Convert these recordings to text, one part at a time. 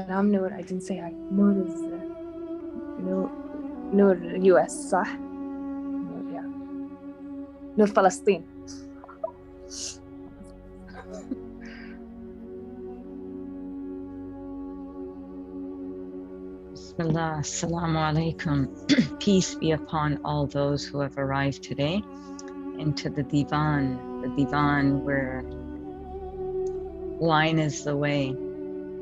Salam Noor. I didn't say hi. Noor is Noor US, صح? Noor, yeah. Noor Palestine. Bismillah, Assalamu alaikum. Peace be upon all those who have arrived today into the Divaan where wine is the way,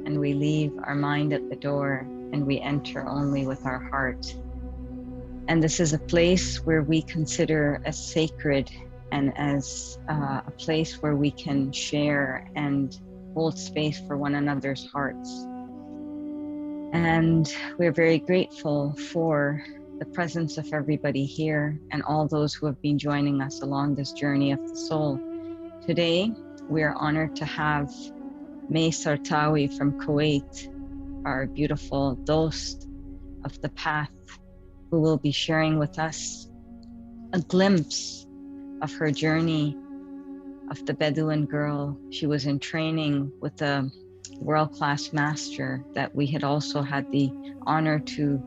and we leave our mind at the door and we enter only with our heart. And this is a place where we consider as sacred and as a place where we can share and hold space for one another's hearts. And we're very grateful for the presence of everybody here and all those who have been joining us along this journey of the soul. Today, we are honored to have May Sartawi from Kuwait, our beautiful dost of the path, who will be sharing with us a glimpse of her journey of the Bedouin girl. She was in training with a world-class master that we had also had the honor to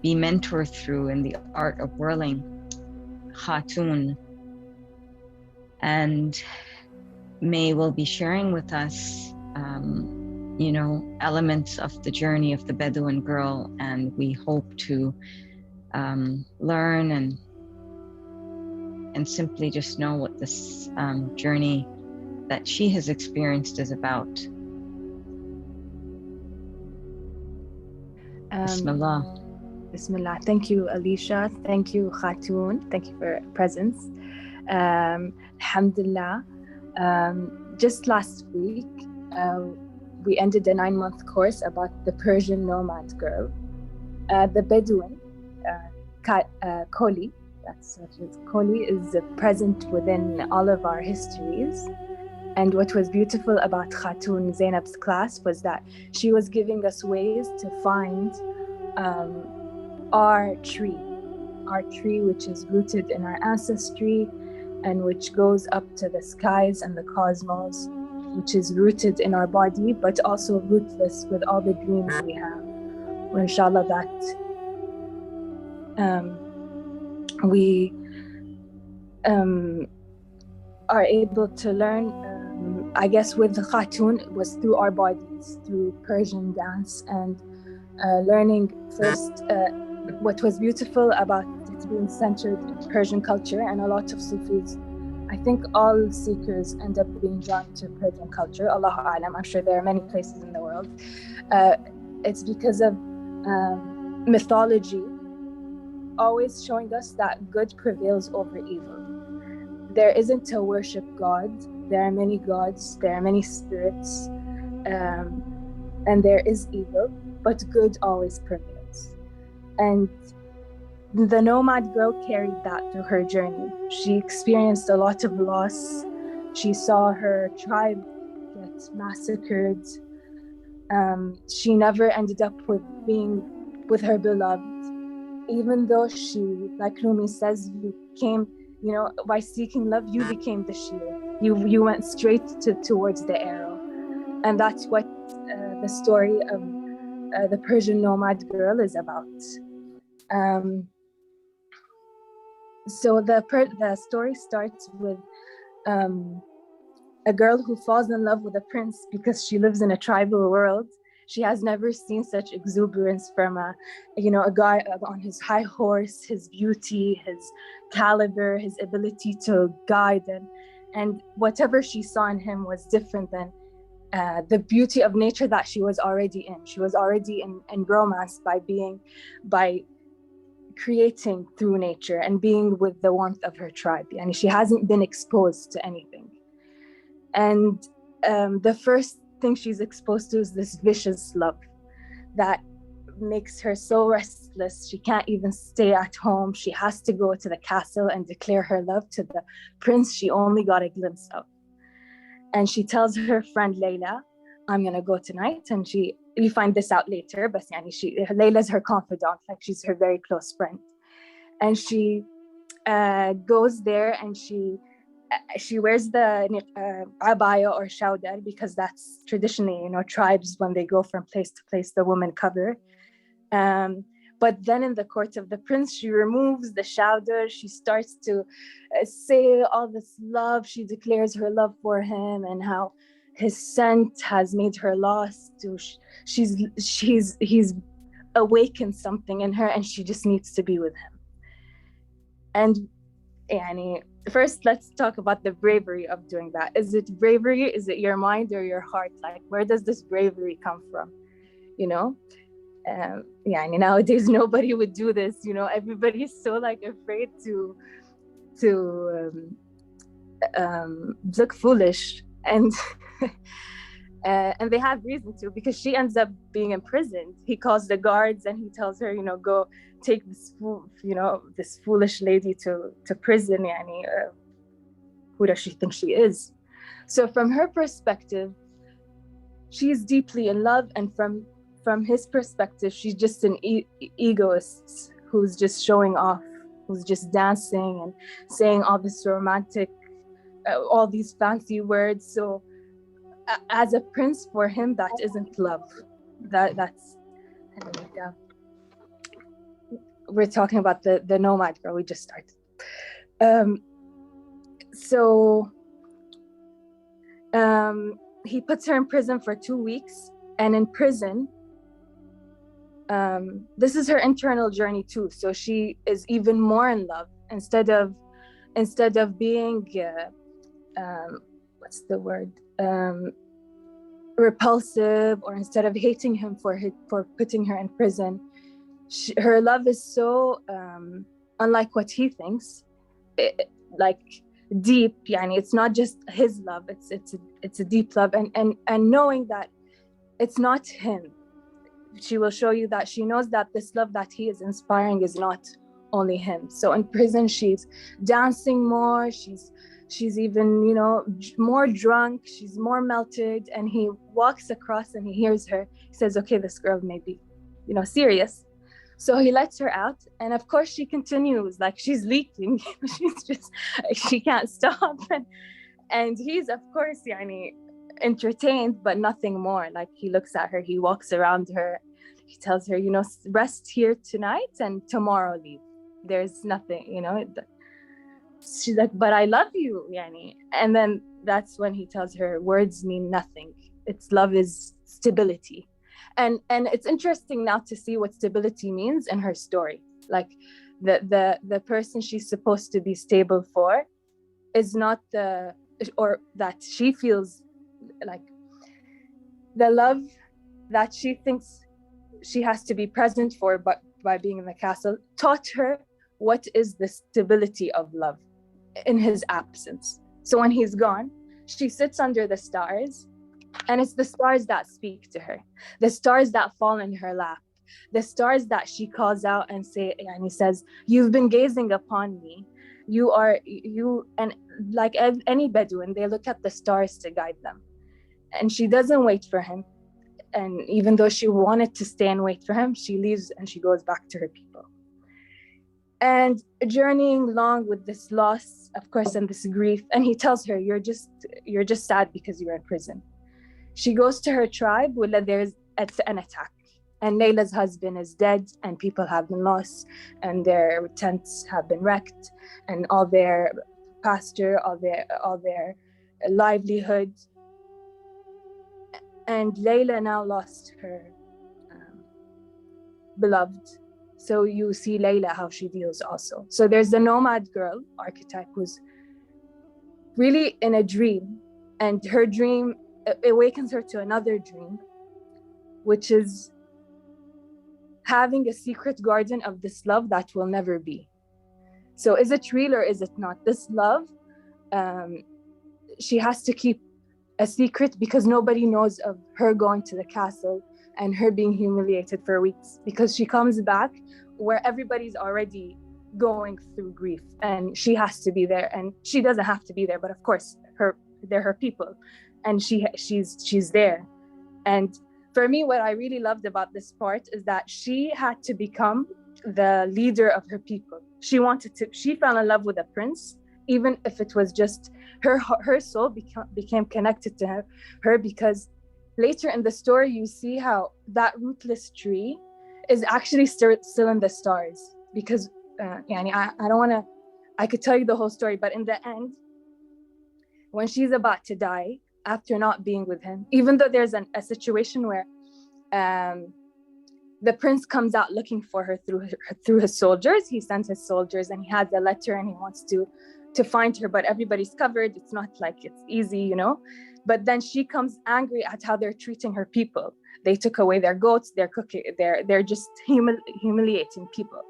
be mentored through in the art of whirling, Khatun. And May will be sharing with us elements of the journey of the Bedouin girl, and we hope to learn and simply just know what this journey that she has experienced is about. Bismillah. Bismillah. Thank you, Alicia. Thank you, Khatun. Thank you for your presence. Alhamdulillah. Just last week, we ended a 9-month course about the Persian nomad girl. The Bedouin, Koli, that's what it is. Koli is present within all of our histories. And what was beautiful about Khatun Zainab's class was that she was giving us ways to find our tree which is rooted in our ancestry and which goes up to the skies and the cosmos, which is rooted in our body, but also rootless with all the dreams we have. Well, inshallah, that we are able to learn, I guess with the Khatun, it was through our bodies, through Persian dance, and learning first what was beautiful about it being centered in Persian culture. And a lot of Sufis, I think all seekers end up being drawn to Persian culture. Allahu A'lam, I'm sure there are many places in the world. It's because of mythology always showing us that good prevails over evil. There isn't a worship God. There are many gods, there are many spirits, and there is evil, but good always prevails. And the nomad girl carried that through her journey. She experienced a lot of loss. She saw her tribe get massacred. She never ended up with being with her beloved, even though she, like Rumi says, you came, by seeking love, you became the shield. You went straight towards the arrow. And that's what the story of the Persian nomad girl is about. So the story starts with a girl who falls in love with a prince because she lives in a tribal world. She has never seen such exuberance from a guy on his high horse, his beauty, his caliber, his ability to guide, and whatever she saw in him was different than the beauty of nature that she was already in. She was already in romance by creating through nature and being with the warmth of her tribe. And she hasn't been exposed to anything. And the first thing she's exposed to is this vicious love that makes her so restless. She can't even stay at home. She has to go to the castle and declare her love to the prince she only got a glimpse of. And she tells her friend Layla, I'm gonna go tonight. And you find this out later, but Layla's her confidant, like she's her very close friend. And she goes there and she she wears the abaya or shawdar, because that's traditionally, tribes, when they go from place to place, the women cover. But then in the court of the prince, she removes the shawdar. She starts to say all this love. She declares her love for him and how his scent has made her lost. He's awakened something in her, and she just needs to be with him. And first, let's talk about the bravery of doing that. Is it bravery? Is it your mind or your heart? Like, where does this bravery come from? Nowadays nobody would do this. Everybody's so afraid to look foolish, and and they have reason to, because she ends up being imprisoned. He calls the guards and he tells her, go take this foolish lady to prison. Who does she think she is? So from her perspective, she's deeply in love, and from his perspective, she's just an egoist who's just showing off, who's just dancing and saying all this romantic, all these fancy words. So as a prince, for him, that isn't love. That's we're talking about the nomad girl we just started. He puts her in prison for 2 weeks, and in prison, this is her internal journey too. So she is even more in love. Instead of being what's the word, repulsive, or instead of hating him for putting her in prison, her love is so unlike what he thinks, deep. It's not just his love, it's a deep love, and knowing that it's not him. She will show you that she knows that this love that he is inspiring is not only him. So in prison, she's dancing more, she's even more drunk, she's more melted, and he walks across and he hears her. He says, okay, this girl may be serious. So he lets her out, and of course she continues, she's leaking. She can't stop, and he's of course entertained, but nothing more. He looks at her, he walks around her, he tells her, rest here tonight and tomorrow leave. There's nothing, she's like, but I love you, and then that's when he tells her words mean nothing. Love is stability. And it's interesting now to see what stability means in her story. The person she's supposed to be stable for is not or that she feels the love that she thinks she has to be present for, but by being in the castle, taught her what is the stability of love in his absence. So when he's gone, she sits under the stars, and it's the stars that speak to her, the stars that fall in her lap, the stars that she calls out and says, you've been gazing upon me. And like any Bedouin, they look at the stars to guide them. And she doesn't wait for him. And even though she wanted to stay and wait for him, she leaves and she goes back to her people. And journeying along with this loss, of course, and this grief. And he tells her, you're just sad because you're in prison. She goes to her tribe, where there's an attack. And Layla's husband is dead, and people have been lost, and their tents have been wrecked, and all their pasture, all their livelihood. And Layla now lost her beloved. So you see Layla, how she deals also. So there's the nomad girl archetype who's really in a dream, and her dream awakens her to another dream, which is having a secret garden of this love that will never be. So is it real or is it not? This love, she has to keep a secret, because nobody knows of her going to the castle and her being humiliated for weeks, because she comes back where everybody's already going through grief, and she has to be there. And she doesn't have to be there, but of course they're her people, and she's there. And for me, what I really loved about this part is that she had to become the leader of her people. She fell in love with a prince, even if it was just her soul became connected to her, because later in the story you see how that rootless tree is actually still in the stars. Because I don't want to, I could tell you the whole story, but in the end, when she's about to die after not being with him, even though there's a situation where the prince comes out looking for her through his soldiers. He sends his soldiers and he has a letter and he wants to find her, but everybody's covered. It's not like it's easy, you know. But then she comes angry at how they're treating her people. They took away their goats, they're cooking, they're just humiliating people.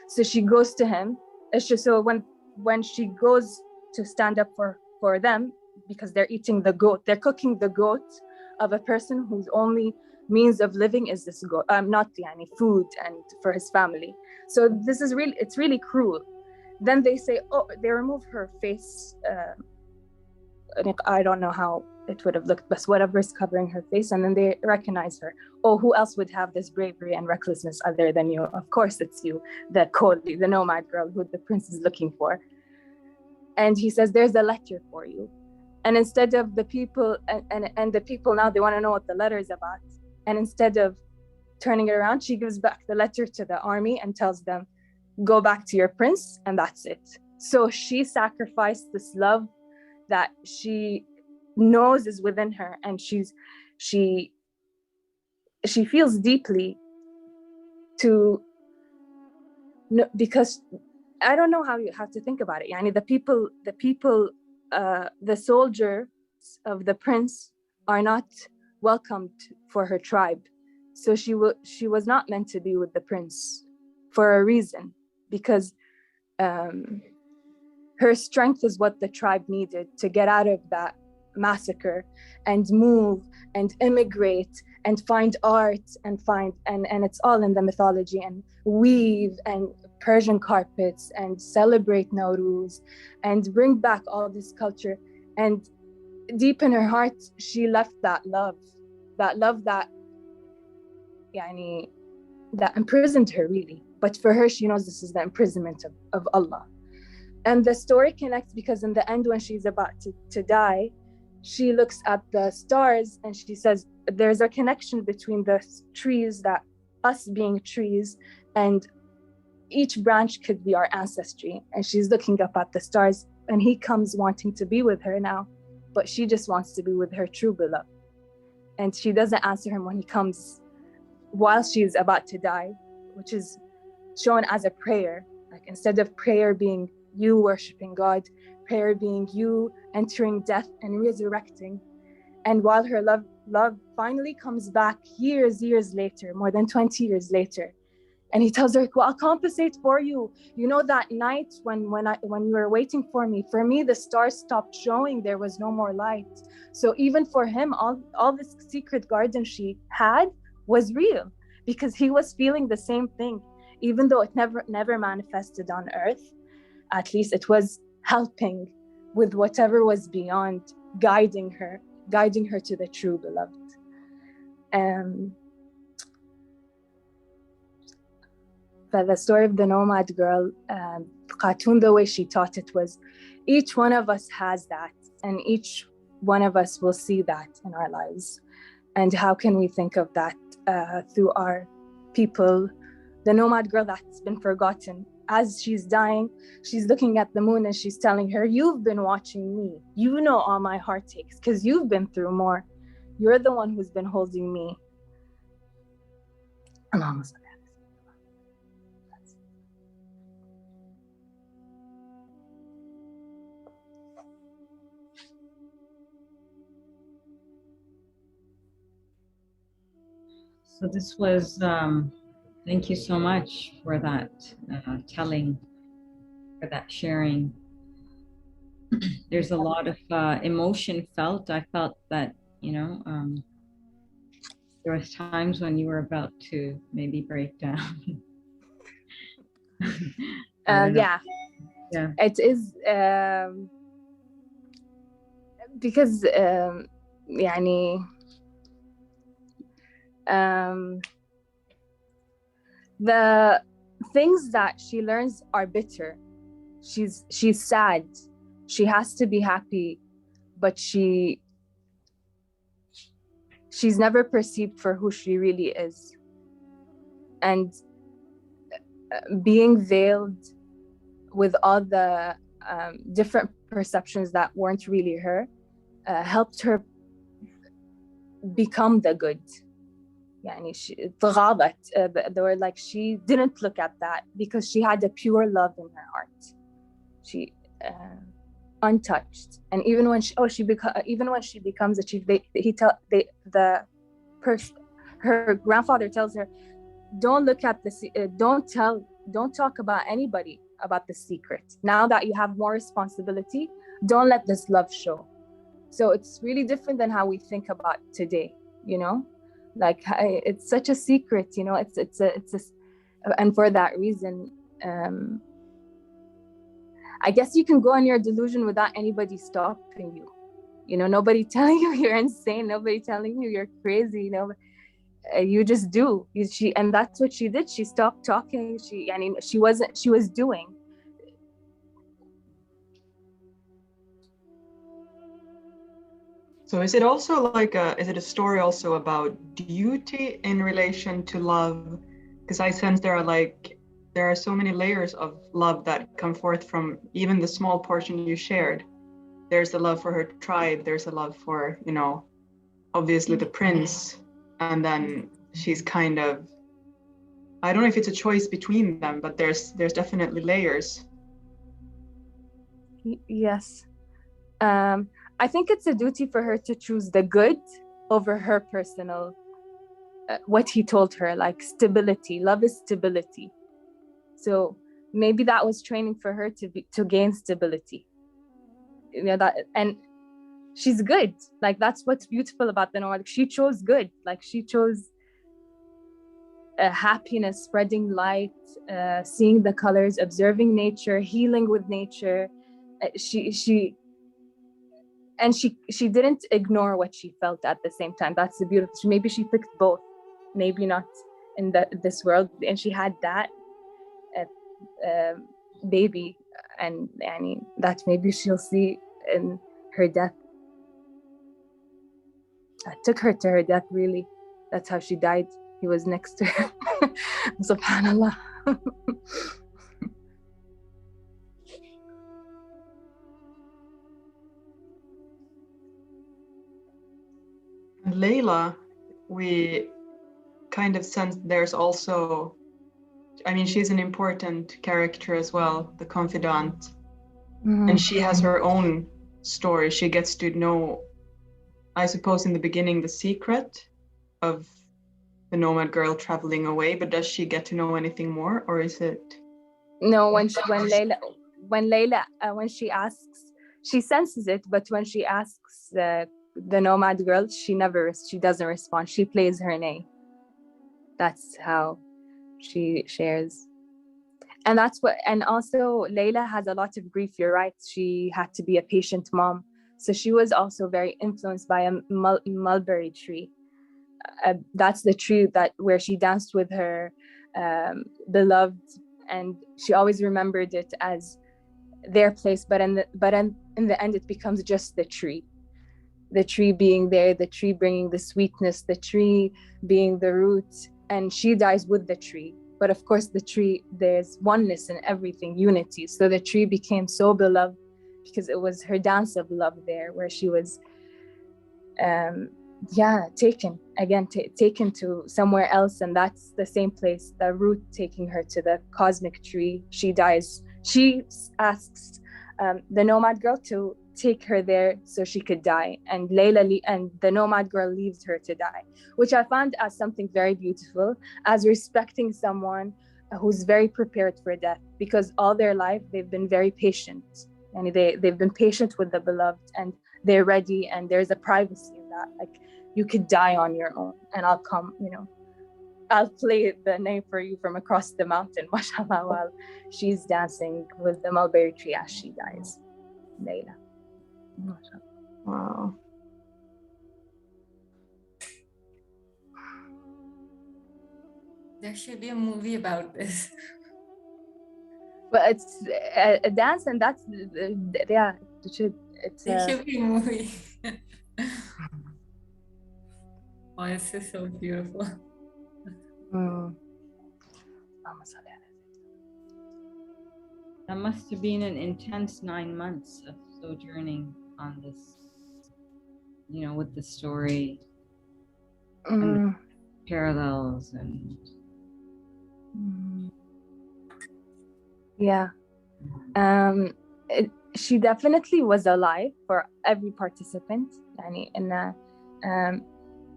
So she goes to him. It's just so when she goes to stand up for them, because they're eating the goat, they're cooking the goat of a person whose only means of living is this goat, not food and for his family. So this is really, it's really cruel. Then they say, oh, they remove her face. I don't know how it would have looked, but whatever is covering her face, and then they recognize her. Oh, who else would have this bravery and recklessness other than you? Of course it's you, the Koli, the nomad girl who the prince is looking for. And he says, there's a letter for you. And instead of the people, and the people now, they want to know what the letter is about. And instead of turning it around, she gives back the letter to the army and tells them, go back to your prince, and that's it. So she sacrificed this love that she knows is within her, and she feels deeply to, because I don't know how you have to think about it. The soldiers of the prince are not welcomed for her tribe. So she was not meant to be with the prince for a reason, because her strength is what the tribe needed to get out of that massacre and move and immigrate and find art and it's all in the mythology, and weave and Persian carpets and celebrate Nowruz and bring back all this culture. And deep in her heart, she left that love that imprisoned her, really. But for her, she knows this is the imprisonment of Allah. And the story connects because in the end, when she's about to die, she looks at the stars and she says, there's a connection between the trees, that us being trees, and each branch could be our ancestry. And she's looking up at the stars, and he comes wanting to be with her now, but she just wants to be with her true beloved. And she doesn't answer him when he comes while she's about to die, which is shown as a prayer. Like, instead of prayer being you worshiping God, prayer being you entering death and resurrecting. And while her love finally comes back years later, more than 20 years later, and he tells her, well, I'll compensate for you. You know, that night when you were waiting for me, the stars stopped showing. There was no more light. So even for him, all this secret garden she had was real, because he was feeling the same thing. Even though it never manifested on earth, at least it was helping with whatever was beyond, guiding her to the true beloved. But the story of the nomad girl, Khatun, the way she taught it was, each one of us has that, and each one of us will see that in our lives. And how can we think of that through our people? The nomad girl that's been forgotten. As she's dying, she's looking at the moon and she's telling her, you've been watching me. You know all my heartaches because you've been through more. You're the one who's been holding me. So this was, thank you so much for that telling, for that sharing. There's a lot of emotion felt. I felt that, there was times when you were about to maybe break down. Yeah, it is because the things that she learns are bitter. She's sad, she has to be happy, but she's never perceived for who she really is. And being veiled with all the different perceptions that weren't really her helped her become the good. يعني تغاضت, the word, like she didn't look at that because she had a pure love in her heart. She untouched. And even when she becomes a chief, her grandfather tells her, don't look at don't talk about anybody about the secret. Now that you have more responsibility, don't let this love show. So it's really different than how we think about today, you know, like it's such a secret, you know, and for that reason, I guess you can go on your delusion without anybody stopping you, you know, nobody telling you you're insane, nobody telling you you're crazy, you know, you just do. And that's what she did. She stopped talking. She was doing. So is it also like is it a story also about duty in relation to love? Because I sense there are so many layers of love that come forth from even the small portion you shared. There's a love for her tribe. There's a love for, you know, obviously the prince. And then she's kind of, I don't know if it's a choice between them, but there's definitely layers. Yes. I think it's a duty for her to choose the good over her personal, what he told her, like stability. Love is stability. So maybe that was training for her to gain stability. You know, that, and she's good. Like that's what's beautiful about the Nomadic. She chose good. Like she chose happiness, spreading light, seeing the colors, observing nature, healing with nature. She didn't ignore what she felt at the same time. That's the beautiful. Maybe she picked both. Maybe not in this world, and she had that baby, and that maybe she'll see in her death. I took her to her death, really. That's how she died. He was next to her. Subhanallah. And Layla, we kind of sense there's also, I mean, she's an important character as well, the confidant. Mm-hmm. And she has her own story. She gets to know, I suppose in the beginning, the secret of the nomad girl traveling away, but does she get to know anything more, or is it? No, when she asks, she senses it, but when she asks the nomad girl, she doesn't respond. She plays her nay. That's how she shares. And also Layla has a lot of grief. You're right. She had to be a patient mom. So she was also very influenced by a mulberry tree. That's the tree where she danced with her beloved, and she always remembered it as their place. But in the end, it becomes just the tree being there, the tree bringing the sweetness, the tree being the root, and she dies with the tree. But of course, the tree, there's oneness in everything, unity. So the tree became so beloved because it was her dance of love there, where she was taken to somewhere else, and that's the same place, the root taking her to the cosmic tree. She dies. She asks the nomad girl to take her there so she could die, and and the nomad girl leaves her to die, which I found as something very beautiful, as respecting someone who's very prepared for death, because all their life they've been very patient, and they've been patient with the beloved, and they're ready, and there's a privacy in that. Like, you could die on your own, and I'll come, I'll play the name for you from across the mountain, mashallah, while she's dancing with the mulberry tree as she dies. Layla. Wow. There should be a movie about this. But it's a dance, and that's It's It should be a movie. Oh, it's just so beautiful. mm. That must have been an intense 9 months of sojourning on this, with the story and the parallels and. Yeah. She definitely was alive for every participant. And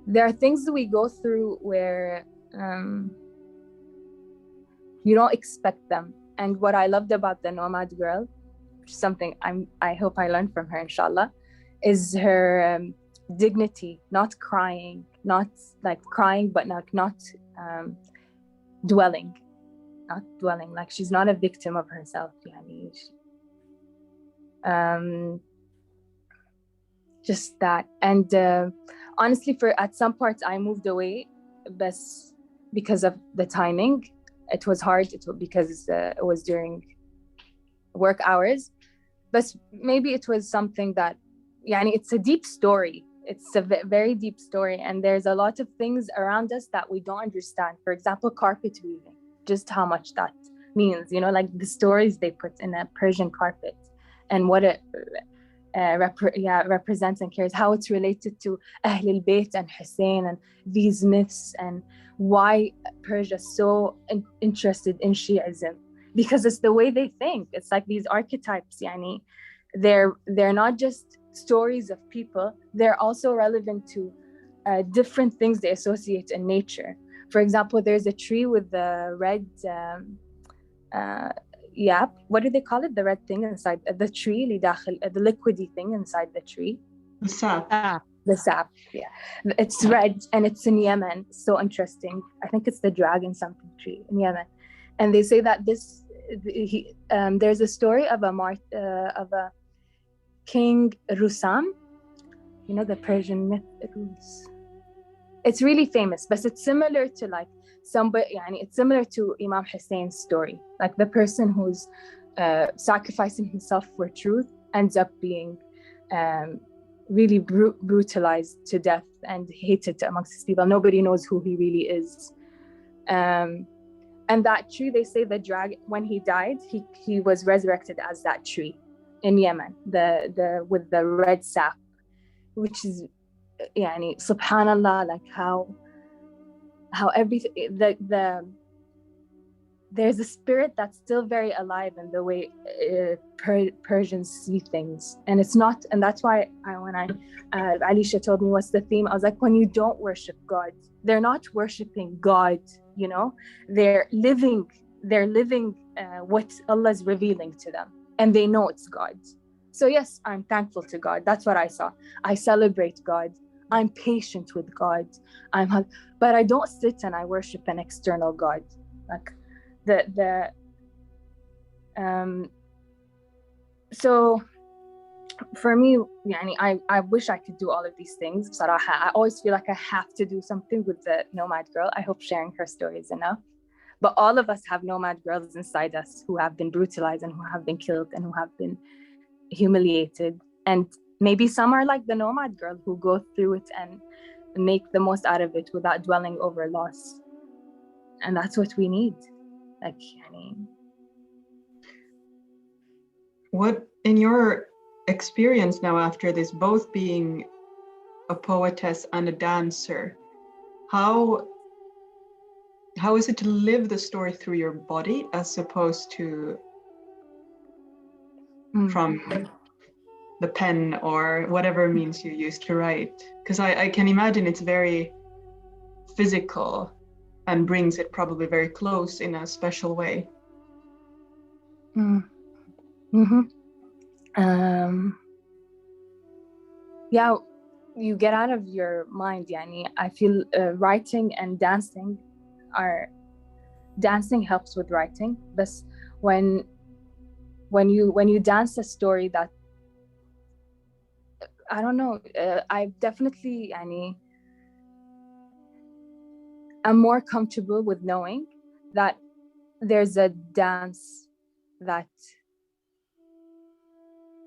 there are things that we go through where you don't expect them. And what I loved about the Nomad Girl, which is something I hope I learned from her, inshallah, is her dignity, not crying, not like crying, but not dwelling. Not dwelling, like she's not a victim of herself. Just that. And honestly, at some parts I moved away, but because of the timing. It was hard because it was during work hours, but maybe it was something that, it's a deep story. It's a very deep story, and there's a lot of things around us that we don't understand. For example, carpet weaving, just how much that means, like the stories they put in a Persian carpet and what it represents and carries, how it's related to Ahl al-Bayt and Hussein and these myths, and why Persia is so interested in Shiism, because it's the way they think. It's like these archetypes, they're not just stories of people, they're also relevant to different things they associate in nature. For example, there's a tree with the red what do they call it? The red thing inside the tree, the liquidy thing inside the tree. The sap. The sap, yeah. It's red and it's in Yemen. So interesting. I think it's the dragon something tree in Yemen. And they say that there's a story of a King Rusam, the Persian myth. It's really famous, but it's similar to like it's similar to Imam Hussein's story. Like the person who's sacrificing himself for truth ends up being really brutalized to death and hated amongst his people. Nobody knows who he really is. And that tree, they say the dragon, when he died, he was resurrected as that tree in Yemen, the with the red sap, which is subhanallah, like how everything, there's a spirit that's still very alive in the way Persians see things. And it's not, and that's why when Alisha told me what's the theme, I was like, when you don't worship God, they're not worshiping God, they're living what Allah is revealing to them, and they know it's God. So yes, I'm thankful to God. That's what I saw. I celebrate God. I'm patient with God. But I don't sit and I worship an external God. Like so for me, I wish I could do all of these things. Bصراحة, I always feel like I have to do something with the Nomad Girl. I hope sharing her story is enough. But all of us have Nomad Girls inside us who have been brutalized and who have been killed and who have been humiliated. And maybe some are like the Nomad Girl who go through it and make the most out of it without dwelling over loss. And that's what we need. Like, what, in your experience now after this, both being a poetess and a dancer, how is it to live the story through your body as opposed to from the pen or whatever means you use to write? Because I can imagine it's very physical and brings it probably very close in a special way. Yeah, you get out of your mind. I feel writing and dancing helps with writing. But when you dance a story that, I don't know, I definitely I'm more comfortable with knowing that there's a dance that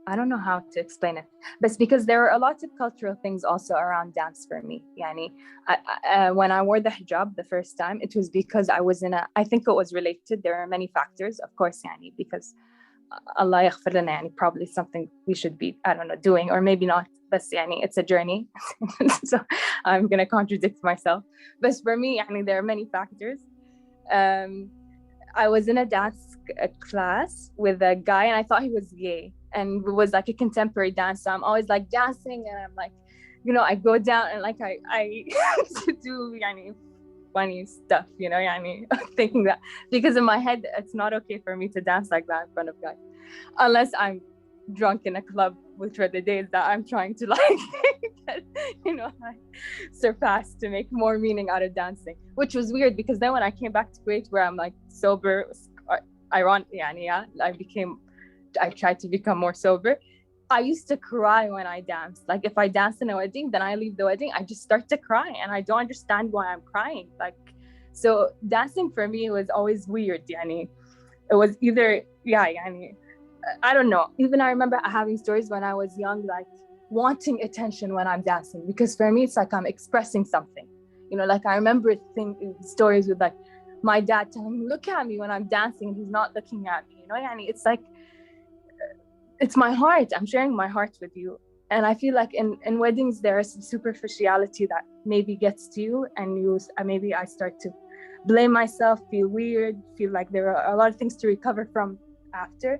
I don't know how to explain it, but it's because there are a lot of cultural things also around dance for me. Yani, when I wore the hijab the first time, it was because I think it was related. There are many factors, of course, yani, because Allah yaghfir lana, yani, probably something we should be, I don't know, doing, or maybe not. But yani, it's a journey. So I'm going to contradict myself. But for me, yani, there are many factors. I was in a dance class with a guy and I thought he was gay, and it was like a contemporary dance. So I'm always like dancing and I'm like, I go down and like I do yani, funny stuff, yani, thinking that because in my head, it's not okay for me to dance like that in front of guys, unless I'm drunk in a club, which are the days that I'm trying to like, like surpass to make more meaning out of dancing, which was weird because then when I came back to Kuwait where I'm like sober, ironically, yeah, I tried to become more sober. I used to cry when I danced. Like if I dance in a wedding, then I leave the wedding, I just start to cry and I don't understand why I'm crying. Like, so dancing for me was always weird. Yani, it was either, yani, I don't know. Even I remember having stories when I was young, like wanting attention when I'm dancing, because for me, it's like I'm expressing something. Like I remember stories with like my dad telling me, look at me when I'm dancing, and he's not looking at me. Yani, it's like, it's my heart. I'm sharing my heart with you. And I feel like in weddings, there is some superficiality that maybe gets to you, and maybe I start to blame myself, feel weird, feel like there are a lot of things to recover from after.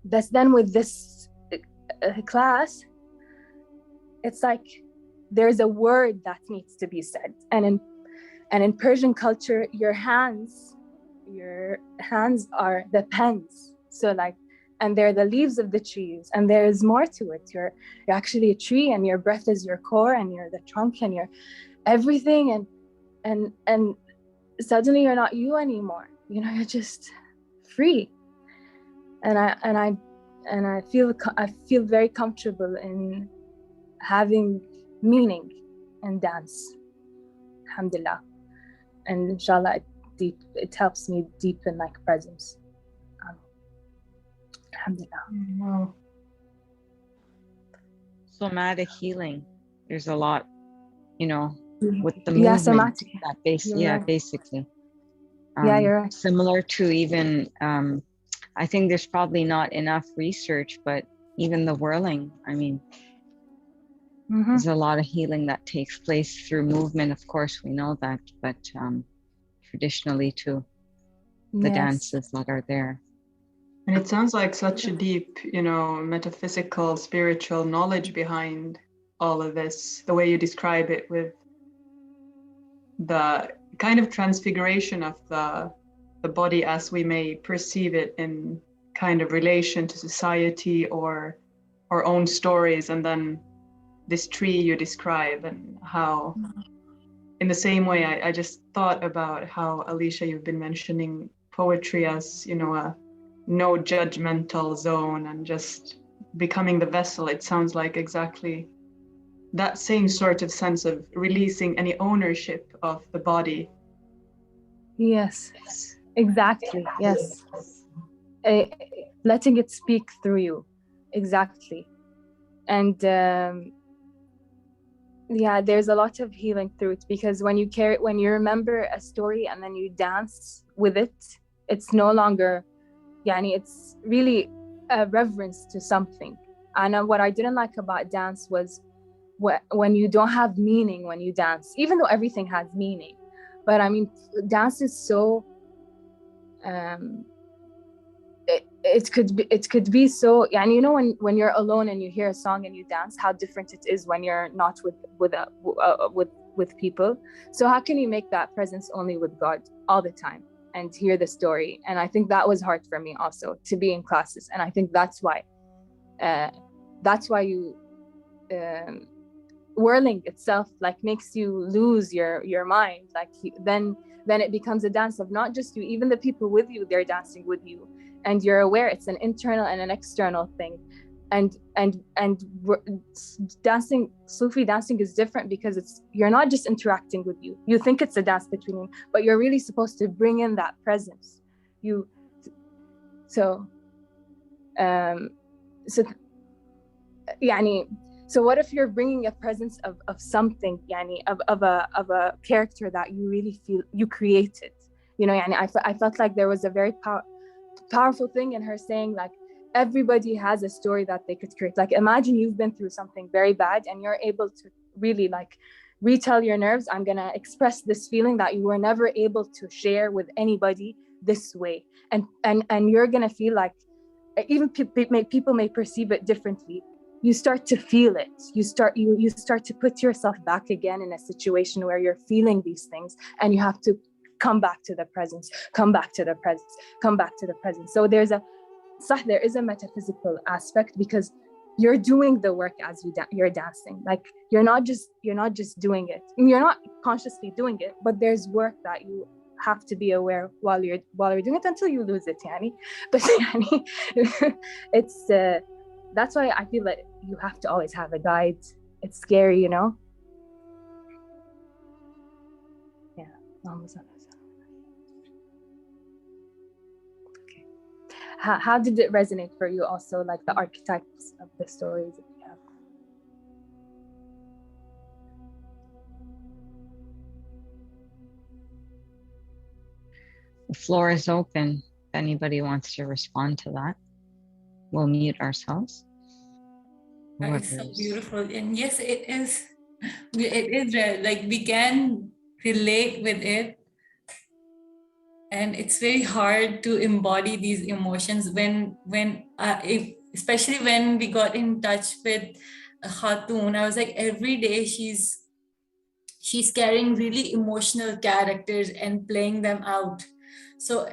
But then with this class, it's like there's a word that needs to be said. And in Persian culture, your hands are the pens. So like, and they're the leaves of the trees, and there is more to it. You're actually a tree, and your breath is your core, and you're the trunk, and you're everything, and suddenly you're not you anymore. You're just free. And I feel very comfortable in having meaning in dance. Alhamdulillah. And inshallah, it helps me deepen like presence. Alhamdulillah. Wow. Somatic healing. There's a lot, with the movement. Yeah, somatic. That Right. basically. Yeah, you're right. Similar to even, I think there's probably not enough research, but even the whirling, I mean, there's a lot of healing that takes place through movement. Of course, we know that, but traditionally too, the dances that are there. And it sounds like such a deep, metaphysical, spiritual knowledge behind all of this, the way you describe it, with the kind of transfiguration of the body as we may perceive it in kind of relation to society or our own stories, and then this tree you describe, and how in the same way I just thought about how, Alicia, you've been mentioning poetry as a no judgmental zone and just becoming the vessel. It sounds like exactly that same sort of sense of releasing any ownership of the body. Yes, exactly. Yes. Letting it speak through you. Exactly. And there's a lot of healing through it, because when you remember a story and then you dance with it, it's no longer, it's really a reverence to something. And what I didn't like about dance was when you don't have meaning when you dance, even though everything has meaning. But I mean, dance is so it could be so, when you're alone and you hear a song and you dance, how different it is when you're not with people. So how can you make that presence only with God all the time and hear the story? And I think that was hard for me also, to be in classes. And I think that's why you whirling itself like makes you lose your mind. Like then it becomes a dance of not just you, even the people with you, they're dancing with you, and you're aware it's an internal and an external thing. And dancing, Sufi dancing is different, because you're not just interacting with you. You think it's a dance between you, but you're really supposed to bring in that presence. so يعني, so what if you're bringing a presence of something, يعني, of a character that you really feel you created, you know, يعني, I felt like there was a very powerful thing in her saying, like, everybody has a story that they could create. Like, imagine you've been through something very bad and you're able to really, like, retell your nerves, I'm gonna express this feeling that you were never able to share with anybody this way, and you're gonna feel like, even people may perceive it differently, you start to feel it, you start to put yourself back again in a situation where you're feeling these things, and you have to come back to the presence, come back to the presence, come back to the presence. So there is a metaphysical aspect, because you're doing the work as you're dancing. Like, you're not just doing it, and you're not consciously doing it, but there's work that you have to be aware while you're doing it, until you lose it, yani. But yani, it's that's why I feel like you have to always have a guide. It's scary, you know. Yeah. Okay. How did it resonate for you also, like the archetypes of the stories that you have? The floor is open. If anybody wants to respond to that, we'll mute ourselves. It's so beautiful. And yes, it is. It is rare. Like, we can relate with it. And it's very hard to embody these emotions especially when we got in touch with Khatun. I was like, every day she's carrying really emotional characters and playing them out. So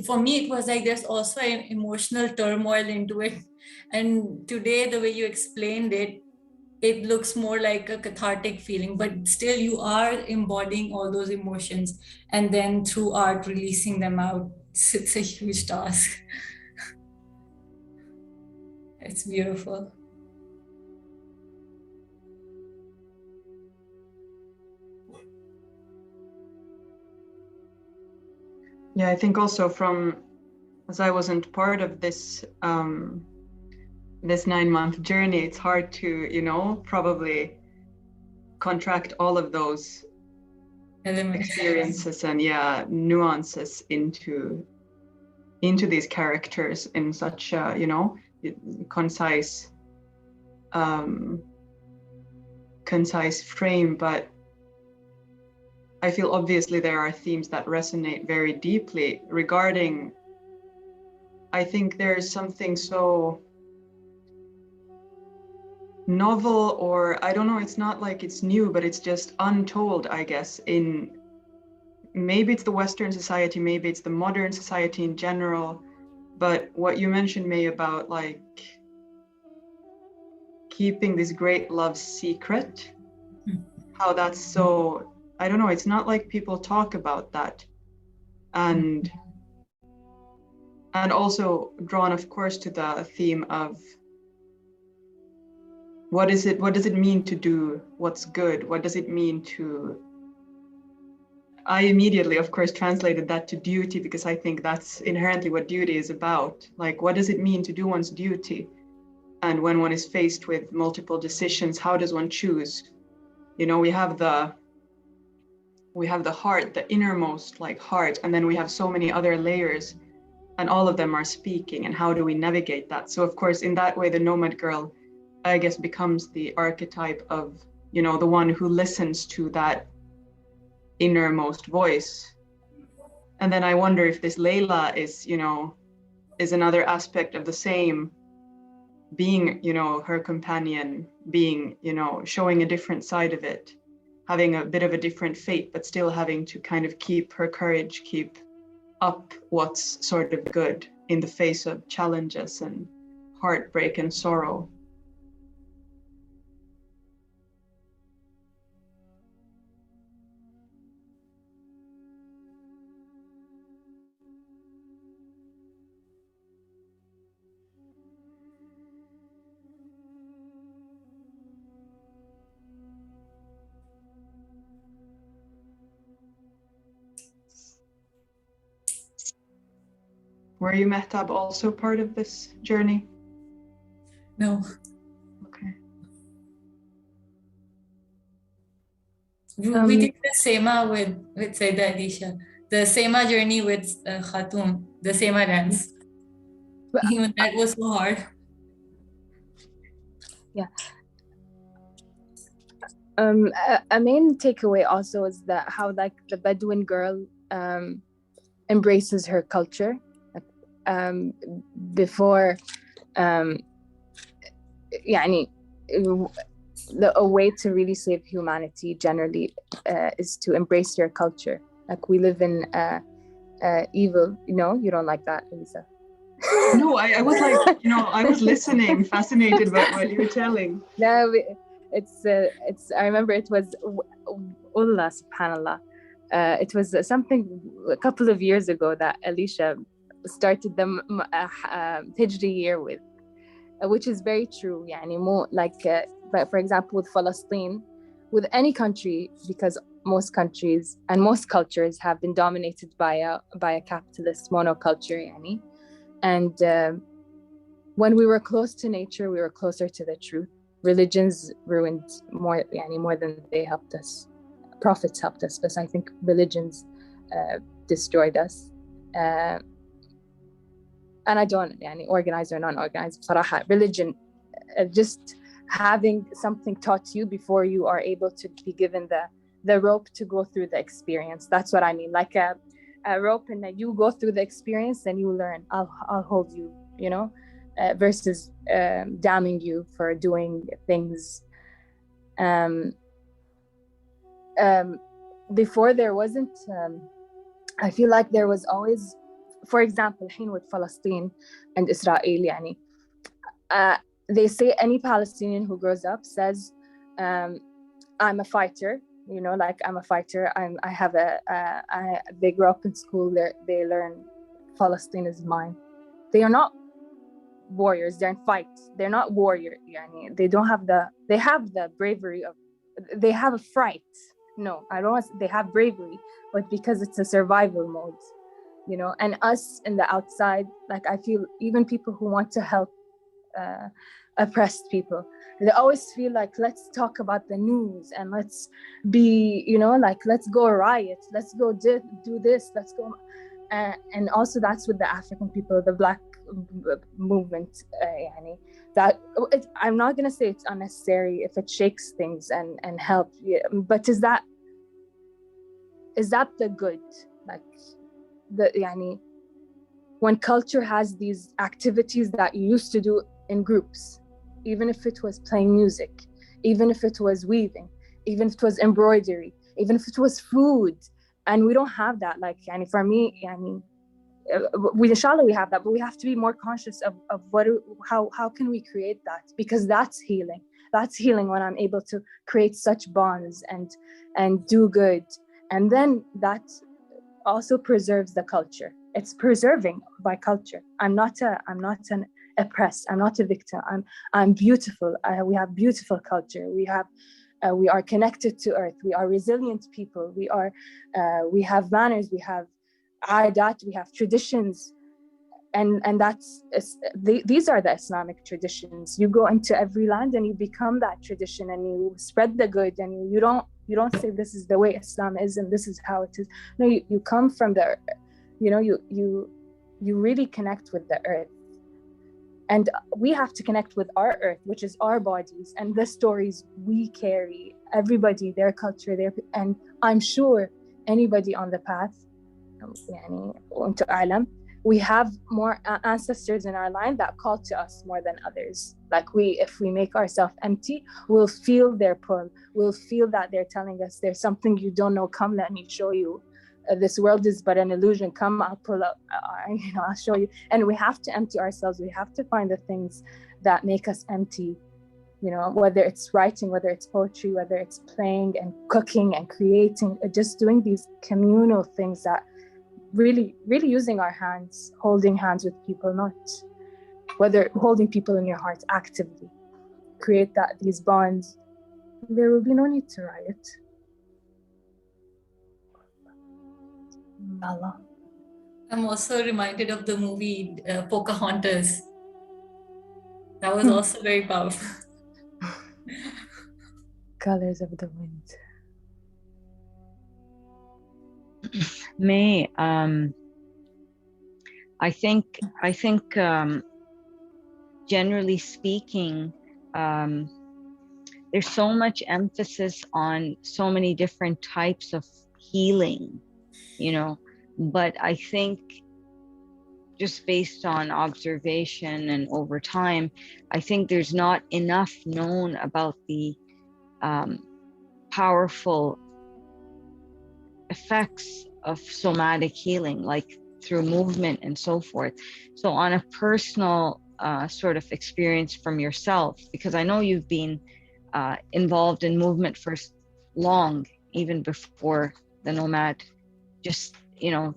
for me, it was like there's also an emotional turmoil into it. And today, the way you explained it, it looks more like a cathartic feeling, but still you are embodying all those emotions, and then through art releasing them out. It's a huge task. It's beautiful. Yeah, I think also as I wasn't part of this this 9-month journey, it's hard to, you know, probably contract all of those experiences and nuances into these characters in such a, you know, concise frame. But I feel obviously there are themes that resonate very deeply regarding, I think there's something so novel, or I don't know, it's not like it's new, but it's just untold, I guess, in maybe it's the Western society, maybe it's the modern society in general. But what you mentioned, May, about like keeping this great love secret, how that's so, I don't know, it's not like people talk about that. And also drawn, of course, to the theme of what does it mean to do what's good? What does it mean to, I immediately, of course, translated that to duty, because I think that's inherently what duty is about. Like, what does it mean to do one's duty? And when one is faced with multiple decisions, how does one choose? You know, we have the heart, the innermost like heart, and then we have so many other layers, and all of them are speaking. And how do we navigate that? So of course, in that way, the nomad girl, I guess, becomes the archetype of, you know, the one who listens to that innermost voice. And then I wonder if this Layla is, you know, is another aspect of the same, being, you know, her companion, being, you know, showing a different side of it, having a bit of a different fate, but still having to kind of keep her courage, keep up what's sort of good in the face of challenges and heartbreak and sorrow. Were you, Mehtab, also part of this journey? No. Okay. We did the Sema with Saida Adisha. The Sema journey with Khatun, the Sema dance. Even that was so hard. Yeah. A main takeaway also is that how like the Bedouin girl embraces her culture before يعني a way to really save humanity generally is to embrace your culture. Like we live in evil, you don't like that, Lisa. No, I was like, I was listening, fascinated by what you were telling. No, it's I remember it was Allah subhanallah. It was something a couple of years ago that Alicia started the Hijri year with, which is very true. يعني more like, but for example, with Palestine, with any country, because most countries and most cultures have been dominated by a capitalist monoculture, يعني. And when we were close to nature, we were closer to the truth. Religions ruined more than they helped us. Prophets helped us, but I think religions destroyed us. And I don't, organized or non-organized, بصراحة, religion, just having something taught you before you are able to be given the rope to go through the experience. That's what I mean. Like a rope, and that you go through the experience and you learn. I'll hold you, versus damning you for doing things. Before there wasn't, I feel like there was always, for example, الحين with Palestine and Israel, يعني, they say any Palestinian who grows up says, I'm a fighter, like I'm a fighter. I have they grow up in school, they learn Palestine is mine. They are not warriors, they're in fight. They're not warrior, يعني. They have the bravery of, they have a fright. No, I don't want to, they have bravery, but because it's a survival mode, and us in the outside, like I feel even people who want to help oppressed people, they always feel like, let's talk about the news and let's be, like, let's go riot, let's go do this, let's go. And also that's with the African people, the Black movement, يعني, that I'm not going to say it's unnecessary if it shakes things and help, but is that the good? Like, يعني, when culture has these activities that you used to do in groups, even if it was playing music, even if it was weaving, even if it was embroidery, even if it was food, and we don't have that. Like, يعني, for me, يعني, we inshallah we have that, but we have to be more conscious of how can we create that, because that's healing. That's healing when I'm able to create such bonds and do good, and then that also preserves the culture. It's preserving by culture. I'm not an oppressed. I'm not a victim. I'm beautiful. We have beautiful culture. We are connected to earth. We are resilient people. We have manners. We have adat. We have traditions, and these are the Islamic traditions. You go into every land and you become that tradition, and you spread the good, and you don't say this is the way Islam is and this is how it is. No, you come from the, you really connect with the earth. And we have to connect with our earth, which is our bodies and the stories we carry, everybody, their culture, and I'm sure anybody on the path, يعني, وانتو أعلم, we have more ancestors in our line that call to us more than others. Like if we make ourselves empty, we'll feel their pull. We'll feel that they're telling us there's something you don't know. Come, let me show you. This world is but an illusion. Come, I'll pull up. I'll show you. And we have to empty ourselves. We have to find the things that make us empty. Whether it's writing, whether it's poetry, whether it's playing and cooking and creating, just doing these communal things that really, really using our hands, holding hands with people, not whether holding people in your heart actively, create these bonds. There will be no need to riot. Allah. I'm also reminded of the movie Pocahontas. That was also very powerful. Colors of the wind. May, I think generally speaking, there's so much emphasis on so many different types of healing, you know, but I think just based on observation and over time, I think there's not enough known about the powerful effects of somatic healing, like through movement and so forth. So on a personal sort of experience from yourself, because I know you've been involved in movement for long, even before the nomad, just, you know,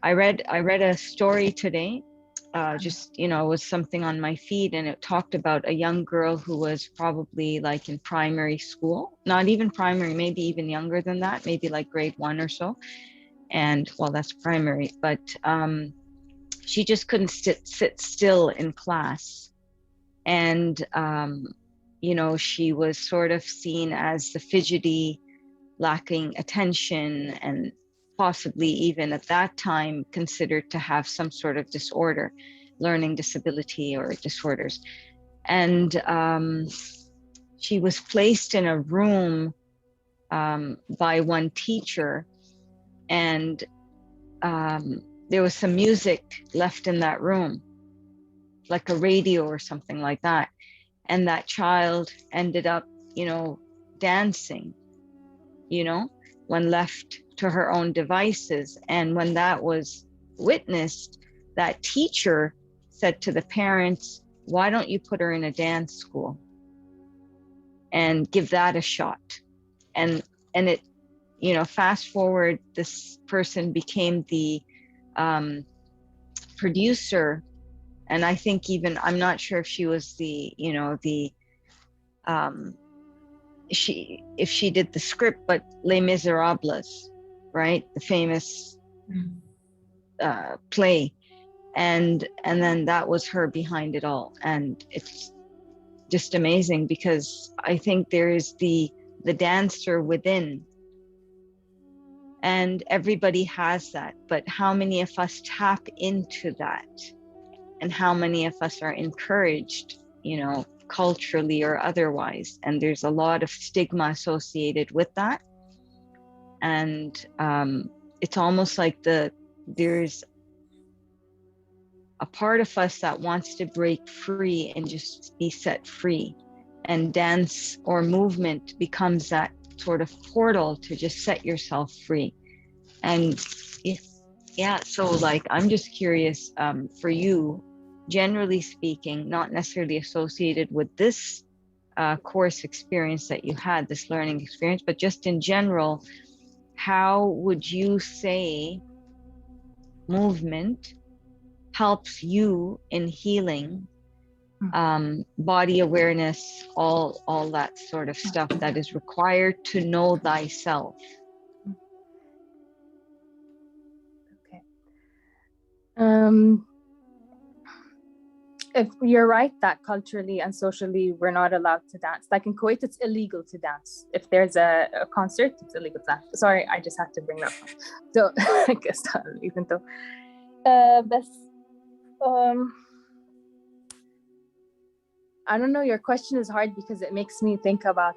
I read a story today, just, you know, it was something on my feed, and it talked about a young girl who was probably like in primary school, not even primary, maybe even younger than that, maybe like grade 1 or so. And well, that's primary, but she just couldn't sit still in class. And, you know, she was sort of seen as the fidgety, lacking attention, and possibly even at that time considered to have some sort of disorder, learning disability or disorders. And she was placed in a room by one teacher, and there was some music left in that room, like a radio or something like that. And that child ended up, you know, dancing, you know, when left to her own devices. And when that was witnessed, that teacher said to the parents, why don't you put her in a dance school and give that a shot? And it, you know, fast forward, this person became the producer. And I think even, I'm not sure if she was the, you know, the, if she did the script, but Les Miserables, right? The famous play. And then that was her behind it all. And it's just amazing, because I think there is the dancer within, and everybody has that, but how many of us tap into that? And how many of us are encouraged, you know, culturally or otherwise? And there's a lot of stigma associated with that. And it's almost like there's a part of us that wants to break free and just be set free. And dance or movement becomes that sort of portal to just set yourself free. And yeah, so like, I'm just curious, for you, generally speaking, not necessarily associated with this course experience that you had, this learning experience, but just in general, how would you say movement helps you in healing, body awareness, all that sort of stuff that is required to know thyself? Okay. If you're right that culturally and socially we're not allowed to dance. Like in Kuwait, it's illegal to dance. If there's a concert, it's illegal to dance. Sorry, I just had to bring that up. So I guess even though but I don't know, your question is hard because it makes me think about